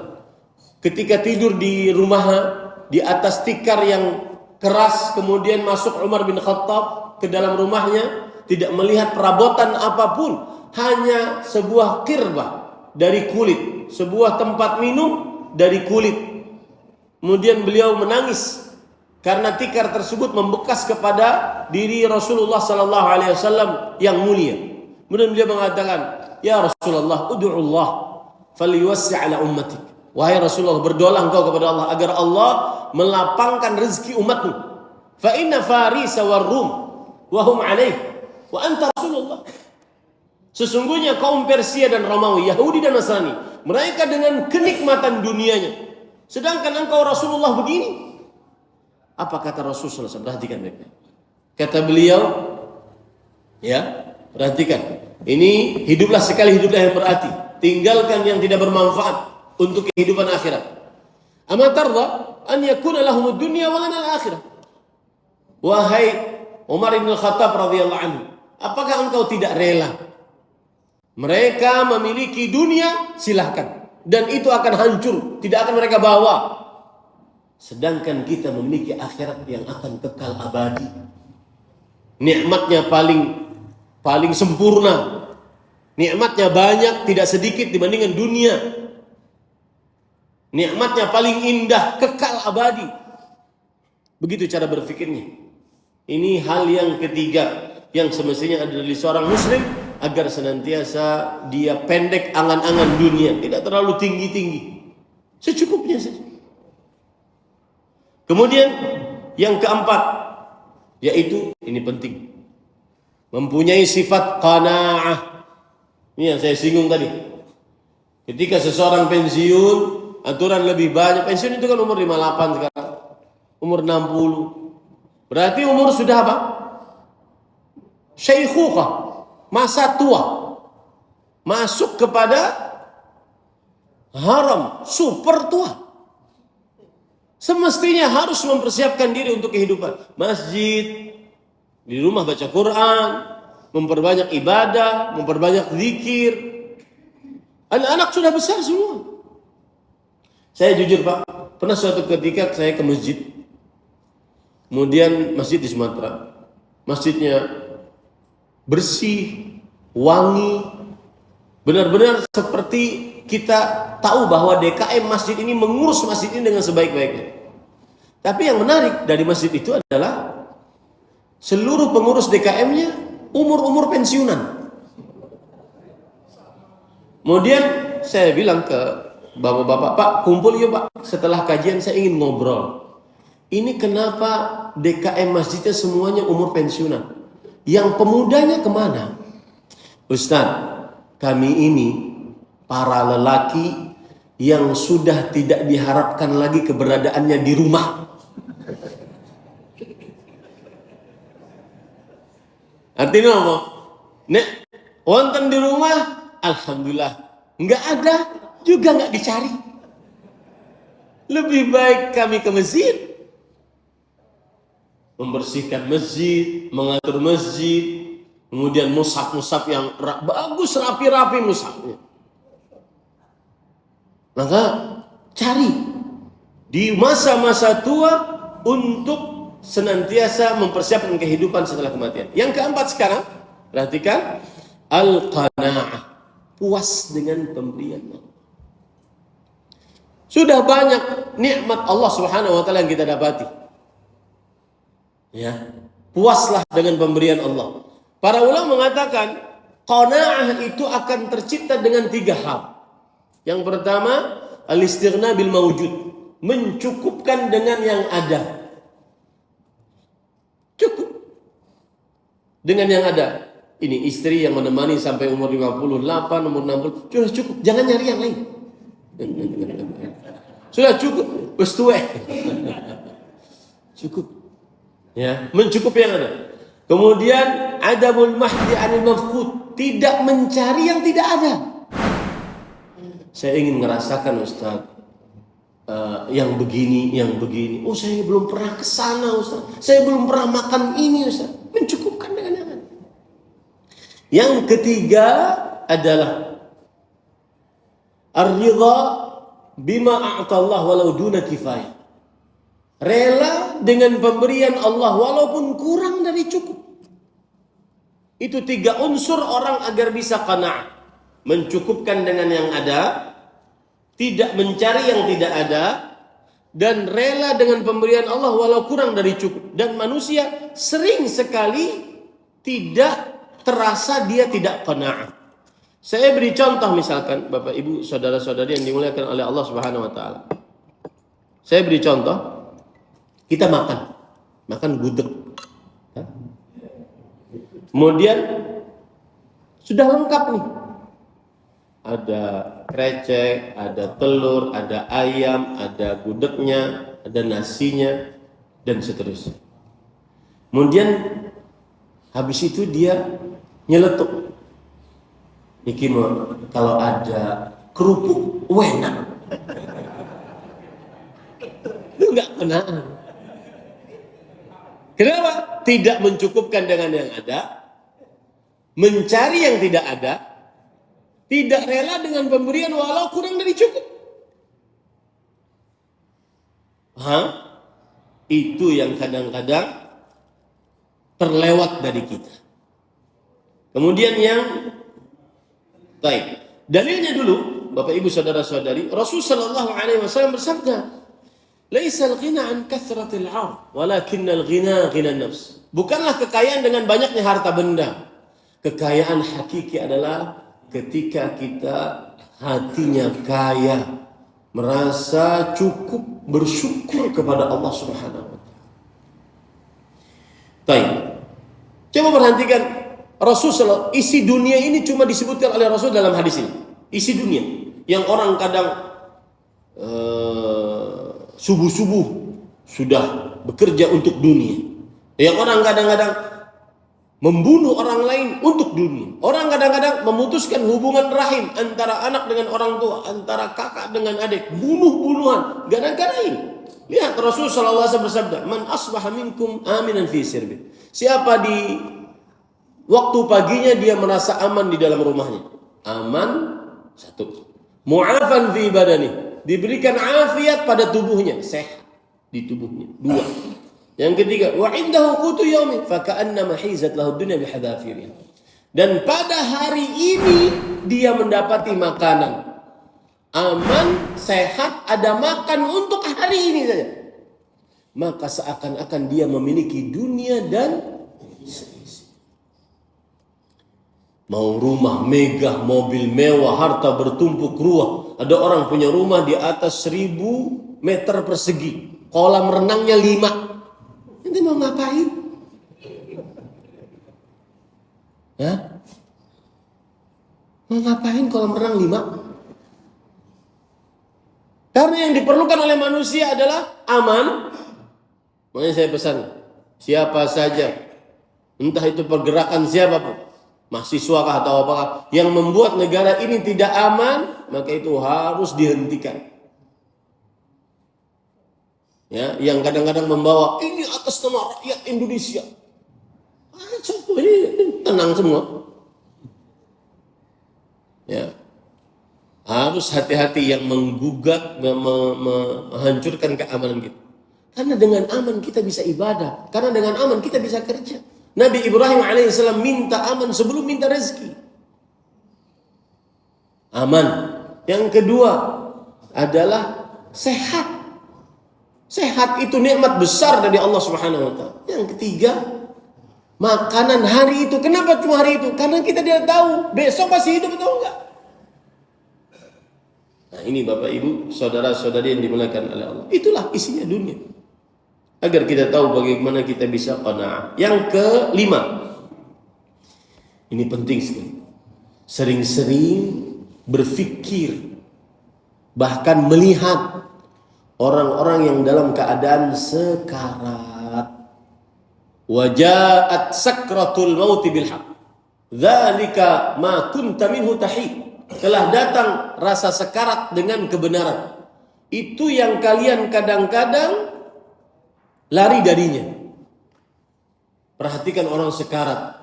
ketika tidur di rumahnya di atas tikar yang keras, kemudian masuk Umar bin Khattab ke dalam rumahnya, tidak melihat perabotan apapun, hanya sebuah kirbah dari kulit, sebuah tempat minum dari kulit. Kemudian beliau menangis karena tikar tersebut membekas kepada diri Rasulullah sallallahu alaihi wasallam yang mulia. Kemudian beliau mengatakan, "Ya Rasulullah, ud'ullah falyuwassi' ala ummatik." Wahai Rasulullah, berdoalah engkau kepada Allah agar Allah melapangkan rezeki umatmu. Fa inna Farisa war Rum wa hum alaih wa anta Rasulullah. Sesungguhnya kaum Persia dan Romawi, Yahudi dan Nasrani, mereka dengan kenikmatan dunianya, sedangkan engkau Rasulullah begini. Apa kata Rasulullah SAW? Perhatikan baik-baik. Kata beliau, ya, perhatikan. Ini hiduplah sekali, hiduplah yang berarti. Tinggalkan yang tidak bermanfaat untuk kehidupan akhirat. Ama tarda an yakuna lahumud dunya wa lana al-akhirah. Wahai Umar bin Khattab radhiyallahu anhu, apakah engkau tidak rela mereka memiliki dunia? Silahkan, dan itu akan hancur, tidak akan mereka bawa. Sedangkan kita memiliki akhirat yang akan kekal abadi. Nikmatnya paling sempurna. Nikmatnya banyak, tidak sedikit dibandingkan dunia. Nikmatnya paling indah, kekal abadi. Begitu cara berfikirnya. Ini hal yang ketiga yang semestinya ada dari seorang muslim, agar senantiasa dia pendek angan-angan dunia, tidak terlalu tinggi-tinggi, secukupnya saja. Kemudian yang keempat, yaitu ini penting, mempunyai sifat qanaah. Ini yang saya singgung tadi. Ketika seseorang pensiun, aturan lebih banyak. Pensiun itu kan umur 58 sekarang, umur 60. Berarti umur sudah apa? Syaikhukhah, masa tua, masuk kepada haram, super tua. Semestinya harus mempersiapkan diri untuk kehidupan. Masjid, di rumah baca Quran, memperbanyak ibadah, memperbanyak zikir. Anak-anak sudah besar semua. Saya jujur Pak, pernah suatu ketika saya ke masjid. Kemudian masjid di Sumatera. Masjidnya bersih, wangi, benar-benar seperti kita tahu bahwa DKM masjid ini mengurus masjid ini dengan sebaik-baiknya. Tapi yang menarik dari masjid itu adalah seluruh pengurus DKM-nya umur-umur pensiunan. Kemudian saya bilang ke bapak-bapak, "Pak, kumpul yuk Pak, setelah kajian saya ingin ngobrol. Ini kenapa DKM masjidnya semuanya umur pensiunan? Yang pemudanya kemana?" "Ustaz, kami ini para lelaki yang sudah tidak diharapkan lagi keberadaannya di rumah." Artinya apa? Nek, wonten di rumah, alhamdulillah. Enggak ada, juga enggak dicari. Lebih baik kami ke masjid, membersihkan masjid, mengatur masjid, kemudian mushaf-mushaf yang bagus, rapi-rapi mushafnya. Maka cari di masa-masa tua untuk senantiasa mempersiapkan kehidupan setelah kematian. Yang keempat sekarang, Perhatikan, al-qanaah, puas dengan pemberian Allah. Sudah banyak nikmat Allah Subhanahu wa taala yang kita dapati. Ya, puaslah dengan pemberian Allah. Para ulama mengatakan qanaah itu akan tercipta dengan 3 hal. Yang pertama, al-istighna bil mawjud, mencukupkan dengan yang ada. Cukup dengan yang ada. Ini istri yang menemani sampai umur 58, umur 60, sudah cukup, jangan nyari yang lain. Sudah cukup, wis tuwek. Cukup. Ya, mencukupi yang ada. Kemudian adabul mahdi anil mafqud, tidak mencari yang tidak ada. Saya ingin merasakan Ustaz, yang begini, yang begini. Oh, saya belum pernah ke sana Ustaz. Saya belum pernah makan ini Ustaz. Mencukupkan dengan yang ada. Yang ketiga adalah ar-ridha bima a'tallah walau duna kifayah. Rela dengan pemberian Allah walaupun kurang dari cukup. Itu 3 unsur orang agar bisa qanaah. Mencukupkan dengan yang ada, tidak mencari yang tidak ada, dan rela dengan pemberian Allah walau kurang dari cukup. Dan manusia sering sekali tidak terasa dia tidak qanaah. Saya beri contoh misalkan, Bapak Ibu, saudara-saudari yang dimuliakan oleh Allah Subhanahu wa taala. Saya beri contoh, kita makan gudeg. Kemudian sudah lengkap nih. Ada krecek, ada telur, ada ayam, ada gudegnya, ada nasinya, dan seterusnya. Kemudian habis itu dia nyeletuk. Niki kalau ada kerupuk, enak. Itu enggak kenaan. Kenapa? Tidak mencukupkan dengan yang ada, mencari yang tidak ada, tidak rela dengan pemberian walau kurang dari cukup. Itu yang kadang-kadang terlewat dari kita. Kemudian yang baik, dalilnya dulu, Bapak Ibu saudara-saudari, Rasul sallallahu alaihi wasallam bersabda, "Laisal ghina an kathratil 'ar, walakinnal ghina ghina nafs." Bukanlah kekayaan dengan banyaknya harta benda. Kekayaan hakiki adalah ketika kita hatinya kaya, merasa cukup, bersyukur kepada Allah Subhanahu wa taala. Baik. Coba perhatikan Rasulullah, isi dunia ini cuma disebutkan oleh Rasul dalam hadis ini. Isi dunia yang orang kadang subuh-subuh sudah bekerja untuk dunia. Yang orang kadang-kadang membunuh orang lain untuk dunia. Orang kadang-kadang memutuskan hubungan rahim antara anak dengan orang tua, antara kakak dengan adik, bunuh-bunuhan gara-gara ini. Lihat Rasul sallallahu alaihi wasallam bersabda, "Man asbaha minkum aminan fi sirbi." Siapa di waktu paginya dia merasa aman di dalam rumahnya. Aman, 1. Mu'afan fi badani, diberikan afiat pada tubuhnya, sehat di tubuhnya. 2. Yang ketiga, wa indahu qutu yaumi fa ka'annama hizat lahu dunya bihadafiriha. Dan pada hari ini dia mendapati makanan. Aman, sehat, ada makan untuk hari ini saja. Maka seakan-akan dia memiliki dunia dan seisi. Mau rumah megah, mobil mewah, harta bertumpuk ruah. Ada orang punya rumah di atas 1000 meter persegi. Kolam renangnya 5. Nanti mau ngapain? Mau ngapain kolam renang 5? Karena yang diperlukan oleh manusia adalah aman. Makanya saya pesan, siapa saja, entah itu pergerakan siapapun, mahasiswa kah atau apakah, yang membuat negara ini tidak aman, maka itu harus dihentikan. Ya, yang kadang-kadang membawa ini atas nama rakyat Indonesia. Ini tenang semua. Ya, harus hati-hati yang menggugat, menghancurkan keamanan kita. Karena dengan aman kita bisa ibadah. Karena dengan aman kita bisa kerja. Nabi Ibrahim alaihissalam minta aman sebelum minta rezeki. Aman. Yang kedua adalah sehat. Sehat itu nikmat besar dari Allah Subhanahu wa taala. Yang ketiga, makanan hari itu. Kenapa cuma hari itu? Karena kita tidak tahu besok masih hidup atau enggak. Nah, ini Bapak Ibu, saudara-saudari yang dimuliakan oleh Allah. Itulah isinya dunia. Agar kita tahu bagaimana kita bisa qanaah. Yang kelima. Ini penting sekali. Sering-sering berfikir, bahkan melihat orang-orang yang dalam keadaan sekarat. Wajaat sakratul mauti bil haq. Dzalika ma kunta minhu tahid. Telah datang rasa sekarat dengan kebenaran. Itu yang kalian kadang-kadang lari darinya. Perhatikan orang sekarat.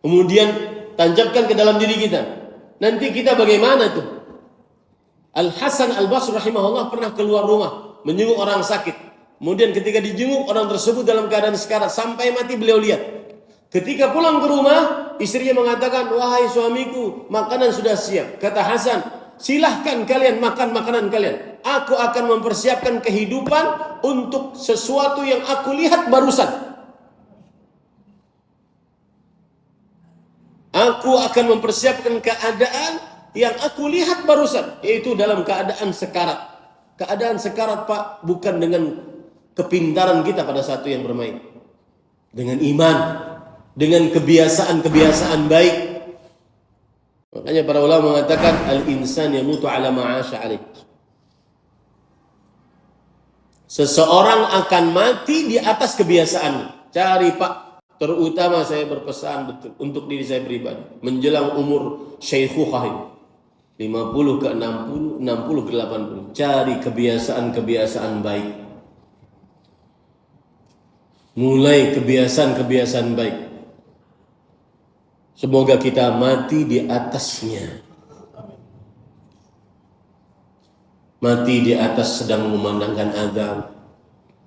Kemudian tancapkan ke dalam diri kita. Nanti kita bagaimana tuh? Al-Hasan Al-Basri rahimahullah pernah keluar rumah menjenguk orang sakit. Kemudian ketika dijenguk orang tersebut dalam keadaan sekarat sampai mati, beliau lihat. Ketika pulang ke rumah, istrinya mengatakan, "Wahai suamiku, makanan sudah siap." Kata Hasan, "Silahkan kalian makan makanan kalian. Aku akan mempersiapkan kehidupan untuk sesuatu yang aku lihat barusan." Aku akan mempersiapkan keadaan yang aku lihat barusan, yaitu dalam keadaan sekarat. Keadaan sekarat, Pak, bukan dengan kepintaran kita pada saat yang bermain. Dengan iman, dengan kebiasaan-kebiasaan baik. Makanya para ulama mengatakan al-insan yamutu ala ma'asha alaih. Seseorang akan mati di atas kebiasaan. Cari, Pak. Terutama saya berpesan betul untuk diri saya pribadi. Menjelang umur syaikhukhah 50 ke 60, 60 ke 80. Cari kebiasaan-kebiasaan baik. Mulai kebiasaan-kebiasaan baik. Semoga kita mati di atasnya. Mati di atas sedang memandangkan azan.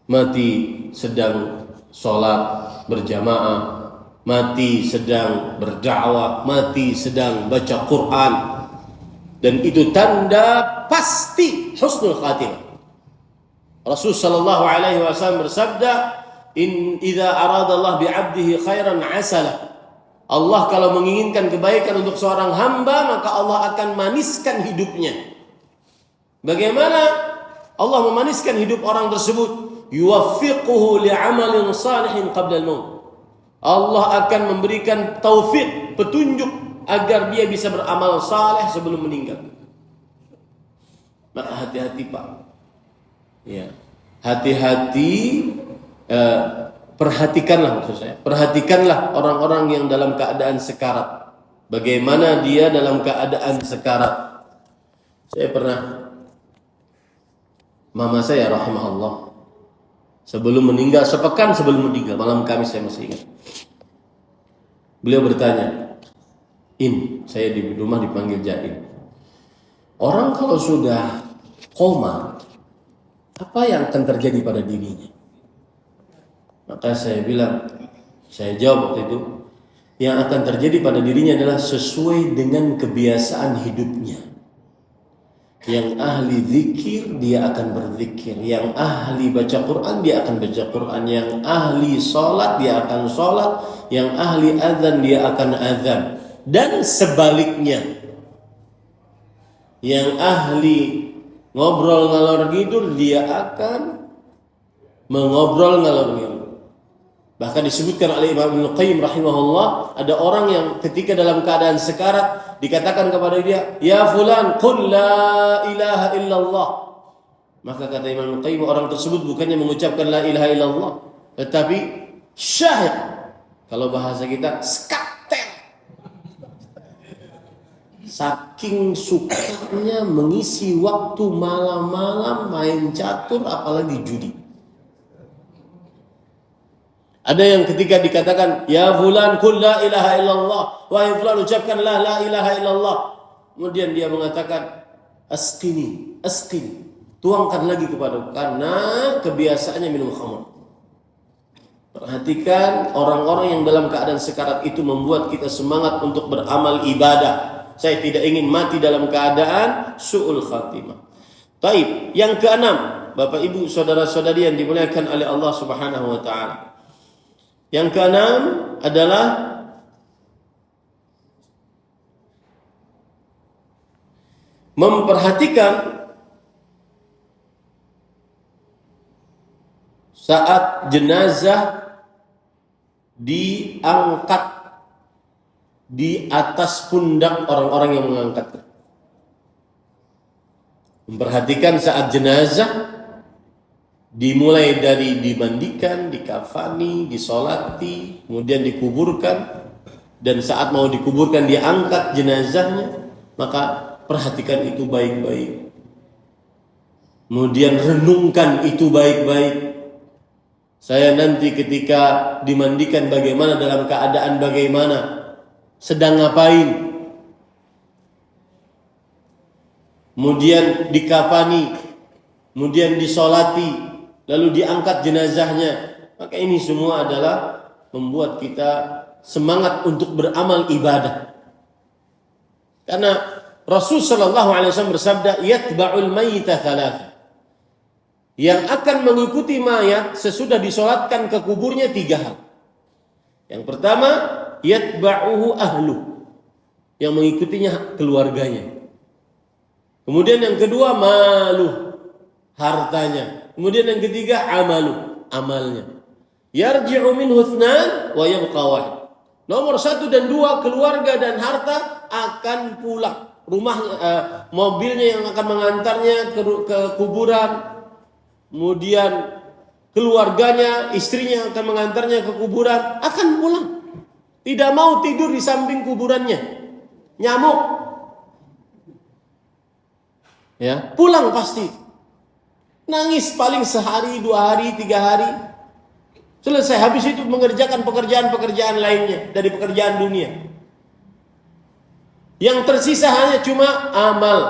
Mati sedang sholat berjamaah, mati sedang berdakwah, mati sedang baca Quran, dan itu tanda pasti husnul khatimah. Rasul sallallahu alaihi wasallam bersabda, idza arada Allah bi 'abdihi khairan 'asalah. Allah kalau menginginkan kebaikan untuk seorang hamba, maka Allah akan maniskan hidupnya. Bagaimana Allah memaniskan hidup orang tersebut? Yuwaffiquhu li'amalin salihin qabla al-maut. Allah akan memberikan taufik, petunjuk agar dia bisa beramal saleh sebelum meninggal. Maka hati-hati, Pak. Ya. Hati-hati, perhatikanlah maksud saya. Perhatikanlah orang-orang yang dalam keadaan sekarat. Bagaimana dia dalam keadaan sekarat. Saya pernah, mama saya rahimahullah, sebelum meninggal, sepekan sebelum meninggal, malam Kamis saya masih ingat. Beliau bertanya, saya di rumah dipanggil Jain. Orang kalau sudah koma, apa yang akan terjadi pada dirinya? Maka saya bilang, saya jawab waktu itu, yang akan terjadi pada dirinya adalah sesuai dengan kebiasaan hidupnya. Yang ahli zikir dia akan berzikir, yang ahli baca Quran dia akan baca Quran, yang ahli sholat dia akan sholat, yang ahli azan dia akan azan, dan sebaliknya. Yang ahli ngobrol ngalor ngidul dia akan mengobrol ngalor ngidul. Bahkan disebutkan oleh Imam Ibnu Qayyim rahimahullah, ada orang yang ketika dalam keadaan sekarat dikatakan kepada dia, "Ya fulan, qul la ilaha illallah." Maka kata Imam Ibnu Qayyim, orang tersebut bukannya mengucapkan la ilaha illallah, tetapi syahid. Kalau bahasa kita, skater. Saking sukanya mengisi waktu malam-malam main catur, apalagi judi. Ada yang ketika dikatakan, "Ya fulan, qul la ilaha illallah." Wahai fulan, ucapkan la ilaha illallah. Kemudian dia mengatakan, "Asqini, asqini." Tuangkan lagi kepadaku, karena kebiasaannya minum khamr. Perhatikan orang-orang yang dalam keadaan sekarat itu membuat kita semangat untuk beramal ibadah. Saya tidak ingin mati dalam keadaan su'ul khatimah. Taib. Yang keenam, Bapak Ibu saudara-saudari yang dimuliakan oleh Allah Subhanahu wa taala. Yang keenam adalah memperhatikan saat jenazah diangkat di atas pundak orang-orang yang mengangkatnya. Memperhatikan saat jenazah dimulai dari dimandikan, dikafani, disolati, kemudian dikuburkan, dan saat mau dikuburkan diangkat jenazahnya, maka perhatikan itu baik-baik. Kemudian renungkan itu baik-baik. Saya nanti ketika dimandikan bagaimana, dalam keadaan bagaimana, sedang ngapain. Kemudian dikafani, kemudian disolati, lalu diangkat jenazahnya. Maka ini semua adalah membuat kita semangat untuk beramal ibadah. Karena Rasul sallallahu alaihi wasallam bersabda, "Yatba'ul mayyita thalatha." Yang akan mengikuti mayat sesudah disolatkan ke kuburnya 3 hal. Yang pertama, yatba'uhu ahlu, yang mengikutinya keluarganya. Kemudian yang kedua, maluh, hartanya. Kemudian yang ketiga, amaluh, amalnya. Yarji'u minhu ithnan wa yabqa wahid. Nomor 1 dan 2, keluarga dan harta akan pulang. Rumahnya, mobilnya yang akan mengantarnya ke kuburan. Kemudian keluarganya, istrinya yang akan mengantarnya ke kuburan akan pulang. Tidak mau tidur di samping kuburannya. Nyamuk. Ya, pulang pasti. Nangis paling sehari, 2 hari, 3 hari. Selesai, habis itu mengerjakan pekerjaan-pekerjaan lainnya dari pekerjaan dunia. Yang tersisa hanya cuma amal.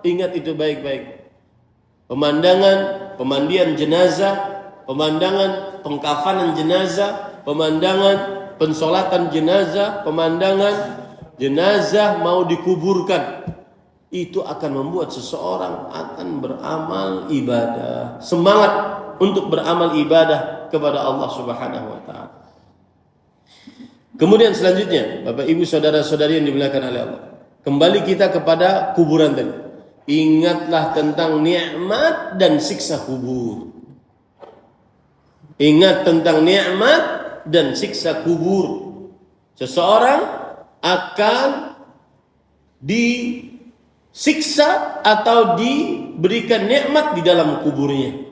Ingat itu baik-baik. Pemandian jenazah, pemandangan pengkafanan jenazah, pemandangan pensolatan jenazah, pemandangan jenazah mau dikuburkan. Itu akan membuat seseorang akan beramal ibadah. Semangat untuk beramal ibadah kepada Allah Subhanahu wa taala. Kemudian selanjutnya, Bapak Ibu saudara-saudari yang dimuliakan oleh Allah, kembali kita kepada kuburan tadi. Ingatlah tentang nikmat dan siksa kubur. Ingat tentang nikmat dan siksa kubur. Seseorang akan disiksa atau diberikan nikmat di dalam kuburnya.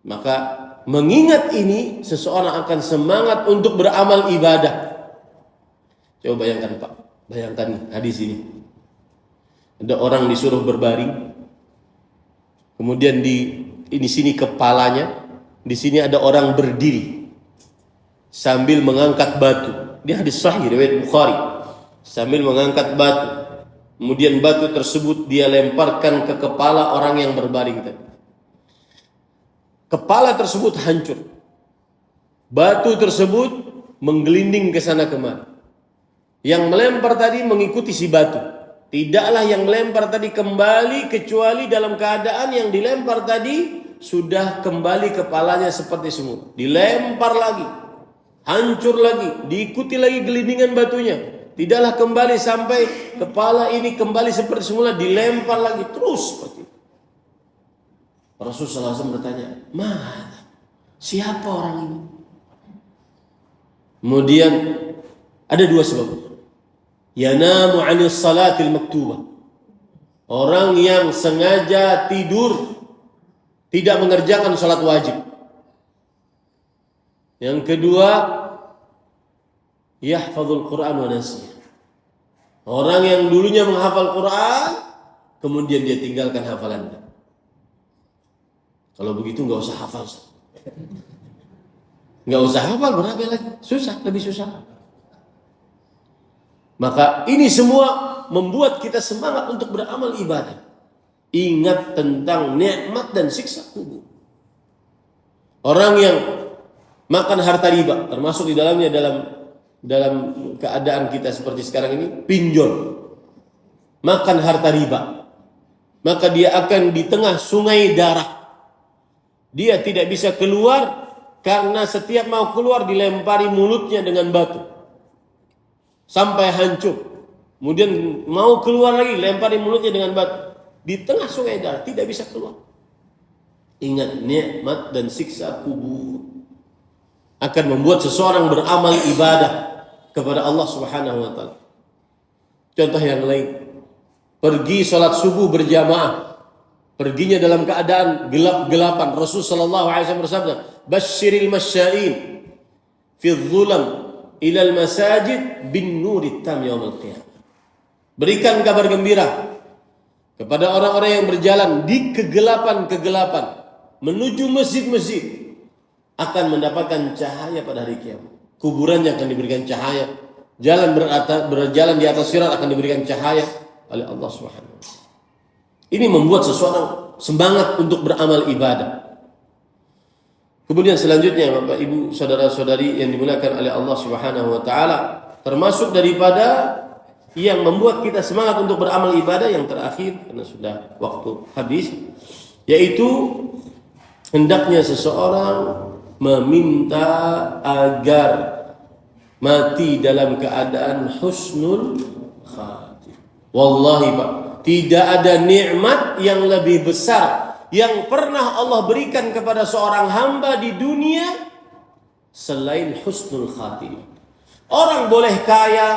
Maka mengingat ini, seseorang akan semangat untuk beramal ibadah. Coba bayangkan Pak, bayangkan hadis ini. Ada orang disuruh berbaring, kemudian di sini kepalanya, di sini ada orang berdiri sambil mengangkat batu. Ini hadis sahih riwayat Bukhari. Sambil mengangkat batu, kemudian batu tersebut dia lemparkan ke kepala orang yang berbaring tadi. Kepala tersebut hancur. Batu tersebut menggelinding ke sana kemari. Yang melempar tadi mengikuti si batu. Tidaklah yang melempar tadi kembali kecuali dalam keadaan yang dilempar tadi sudah kembali kepalanya seperti semula. Dilempar lagi, hancur lagi, diikuti lagi gelindingan batunya. Tidaklah kembali sampai kepala ini kembali seperti semula, dilempar lagi terus seperti itu. Rasulullah SAW bertanya, "Mana? Siapa orang ini?" Kemudian ada 2 sebab. Yanamu 'anis salatil maktubah. Orang yang sengaja tidur, tidak mengerjakan salat wajib. Yang kedua, yahfazul Quran wa nasiya. Orang yang dulunya menghafal Quran, kemudian dia tinggalkan hafalannya. Kalau begitu nggak usah hafal. Nggak usah hafal, berapa lagi? Susah, lebih susah. Maka ini semua membuat kita semangat untuk beramal ibadah. Ingat tentang nikmat dan siksa kubur. Orang yang makan harta riba, termasuk di dalamnya dalam keadaan kita seperti sekarang ini, pinjol, makan harta riba, maka dia akan di tengah sungai darah. Dia tidak bisa keluar karena setiap mau keluar dilempari mulutnya dengan batu sampai hancur. Kemudian mau keluar lagi, lempari mulutnya dengan batu. Di tengah sungai darah, tidak bisa keluar. Ingat, nikmat dan siksa kubur akan membuat seseorang beramal ibadah kepada Allah Subhanahu wa taala. Contoh yang lain, pergi sholat subuh berjamaah, perginya dalam keadaan gelap-gelapan. Rasulullah sallallahu alaihi wasallam bersabda, "Basyiril masya'in fi dhulam ila al-masajid bin nuri tam yaumil qiyamah." Berikan kabar gembira kepada orang-orang yang berjalan di kegelapan-kegelapan menuju masjid-masjid akan mendapatkan cahaya pada hari kiamat. Kuburannya akan diberikan cahaya, berjalan di atas sirat akan diberikan cahaya oleh Allah Subhanahu wa taala. Ini membuat seseorang semangat untuk beramal ibadah. Kemudian selanjutnya Bapak Ibu saudara-saudari yang dimuliakan oleh Allah Subhanahu wa taala, termasuk daripada yang membuat kita semangat untuk beramal ibadah yang terakhir, karena sudah waktu habis, yaitu hendaknya seseorang meminta agar mati dalam keadaan husnul khatimah. Wallahi Pak, tidak ada nikmat yang lebih besar yang pernah Allah berikan kepada seorang hamba di dunia selain husnul khatimah. Orang boleh kaya,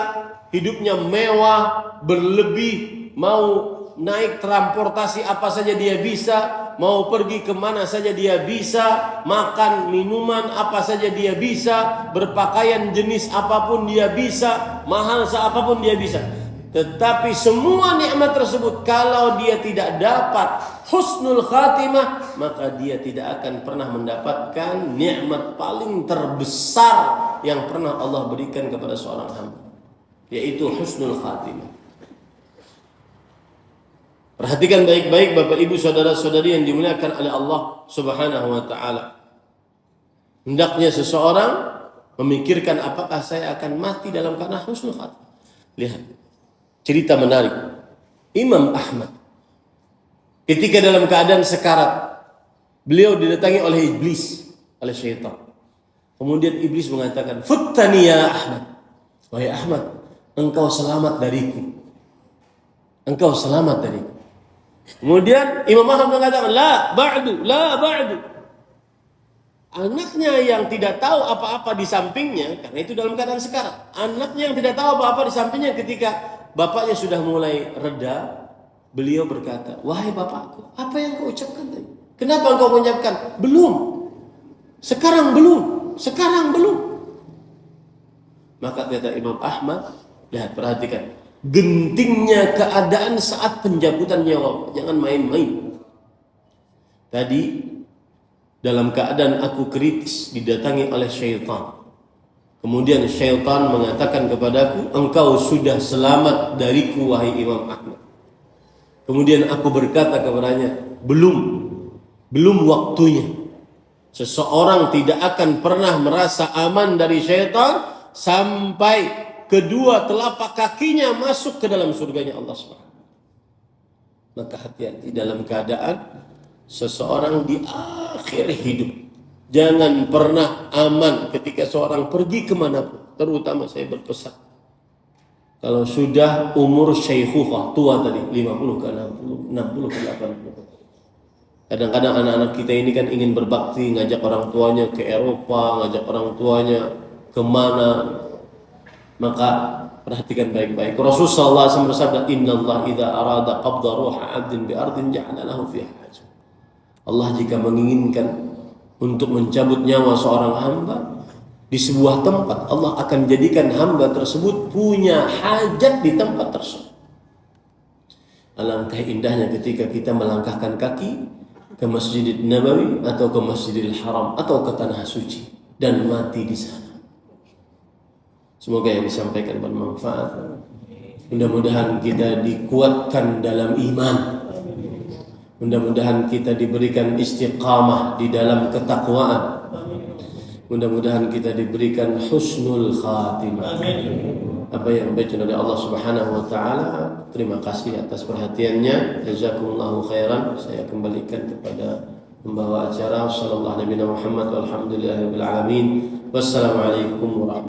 hidupnya mewah, berlebih, mau naik transportasi apa saja dia bisa, mau pergi kemana saja dia bisa, makan minuman apa saja dia bisa, berpakaian jenis apapun dia bisa, mahal seapapun dia bisa. Tetapi semua nikmat tersebut kalau dia tidak dapat husnul khatimah, maka dia tidak akan pernah mendapatkan nikmat paling terbesar yang pernah Allah berikan kepada seorang hamba, yaitu husnul khatimah. Perhatikan baik-baik Bapak Ibu saudara-saudari yang dimuliakan oleh Allah Subhanahu wa taala. Hendaknya seseorang memikirkan apakah saya akan mati dalam keadaan husnul khatimah. Lihat cerita menarik. Imam Ahmad ketika dalam keadaan sekarat, beliau didatangi oleh iblis, oleh syaitan. Kemudian iblis mengatakan, "Futtani ya Ahmad." Wahai Ahmad, engkau selamat dariku. Engkau selamat dariku. Kemudian Imam Ahmad mengatakan, la ba'du. Anaknya yang tidak tahu apa-apa di sampingnya, karena itu dalam keadaan sekarat. Anaknya yang tidak tahu apa-apa di sampingnya ketika bapaknya sudah mulai reda, beliau berkata, "Wahai bapakku, apa yang kau ucapkan tadi? Kenapa engkau mengucapkan belum? Sekarang belum." Maka kata Imam Ahmad, lihat perhatikan, gentingnya keadaan saat pencabutan nyawa, jangan main-main. Tadi dalam keadaan aku kritis didatangi oleh syaitan. Kemudian syaitan mengatakan kepadaku, engkau sudah selamat dariku wahai Imam Ahmad. Kemudian aku berkata kepadanya, belum waktunya. Seseorang tidak akan pernah merasa aman dari syaitan sampai kedua telapak kakinya masuk ke dalam surganya Allah SWT. Maka hati-hati dalam keadaan seseorang di akhir hidup. Jangan pernah aman ketika seorang pergi kemanapun. Terutama saya berpesan, kalau sudah umur syaikhukah, tua tadi, 50 ke 60, 60 ke 80. Kadang-kadang anak-anak kita ini kan ingin berbakti, ngajak orang tuanya ke Eropa, ngajak orang tuanya kemana. Maka perhatikan baik-baik. Rasulullah SAW bersabda, "Innallaha idza arada qabda ruha 'abdin bi ardin ja'ala lahu fiha hajah." Allah jika menginginkan untuk mencabut nyawa seorang hamba di sebuah tempat, Allah akan jadikan hamba tersebut punya hajat di tempat tersebut. Alangkah indahnya ketika kita melangkahkan kaki ke Masjidil Nabawi atau ke Masjidil Haram atau ke tanah suci dan mati di sana. Semoga yang disampaikan bermanfaat. Mudah-mudahan kita dikuatkan dalam iman, Mudah-mudahan kita diberikan istiqamah di dalam ketakwaan. Mudah-mudahan kita diberikan husnul khatimah. Apa yang baca dari Allah Subhanahu wa taala. Terima kasih atas perhatiannya. Jazakumullahu khairan. Saya kembalikan kepada pembawa acara. Sallallahu alaihi Muhammad walhamdulillahirabbil alamin. Wassalamualaikum warahmatullahi wabarakatuh.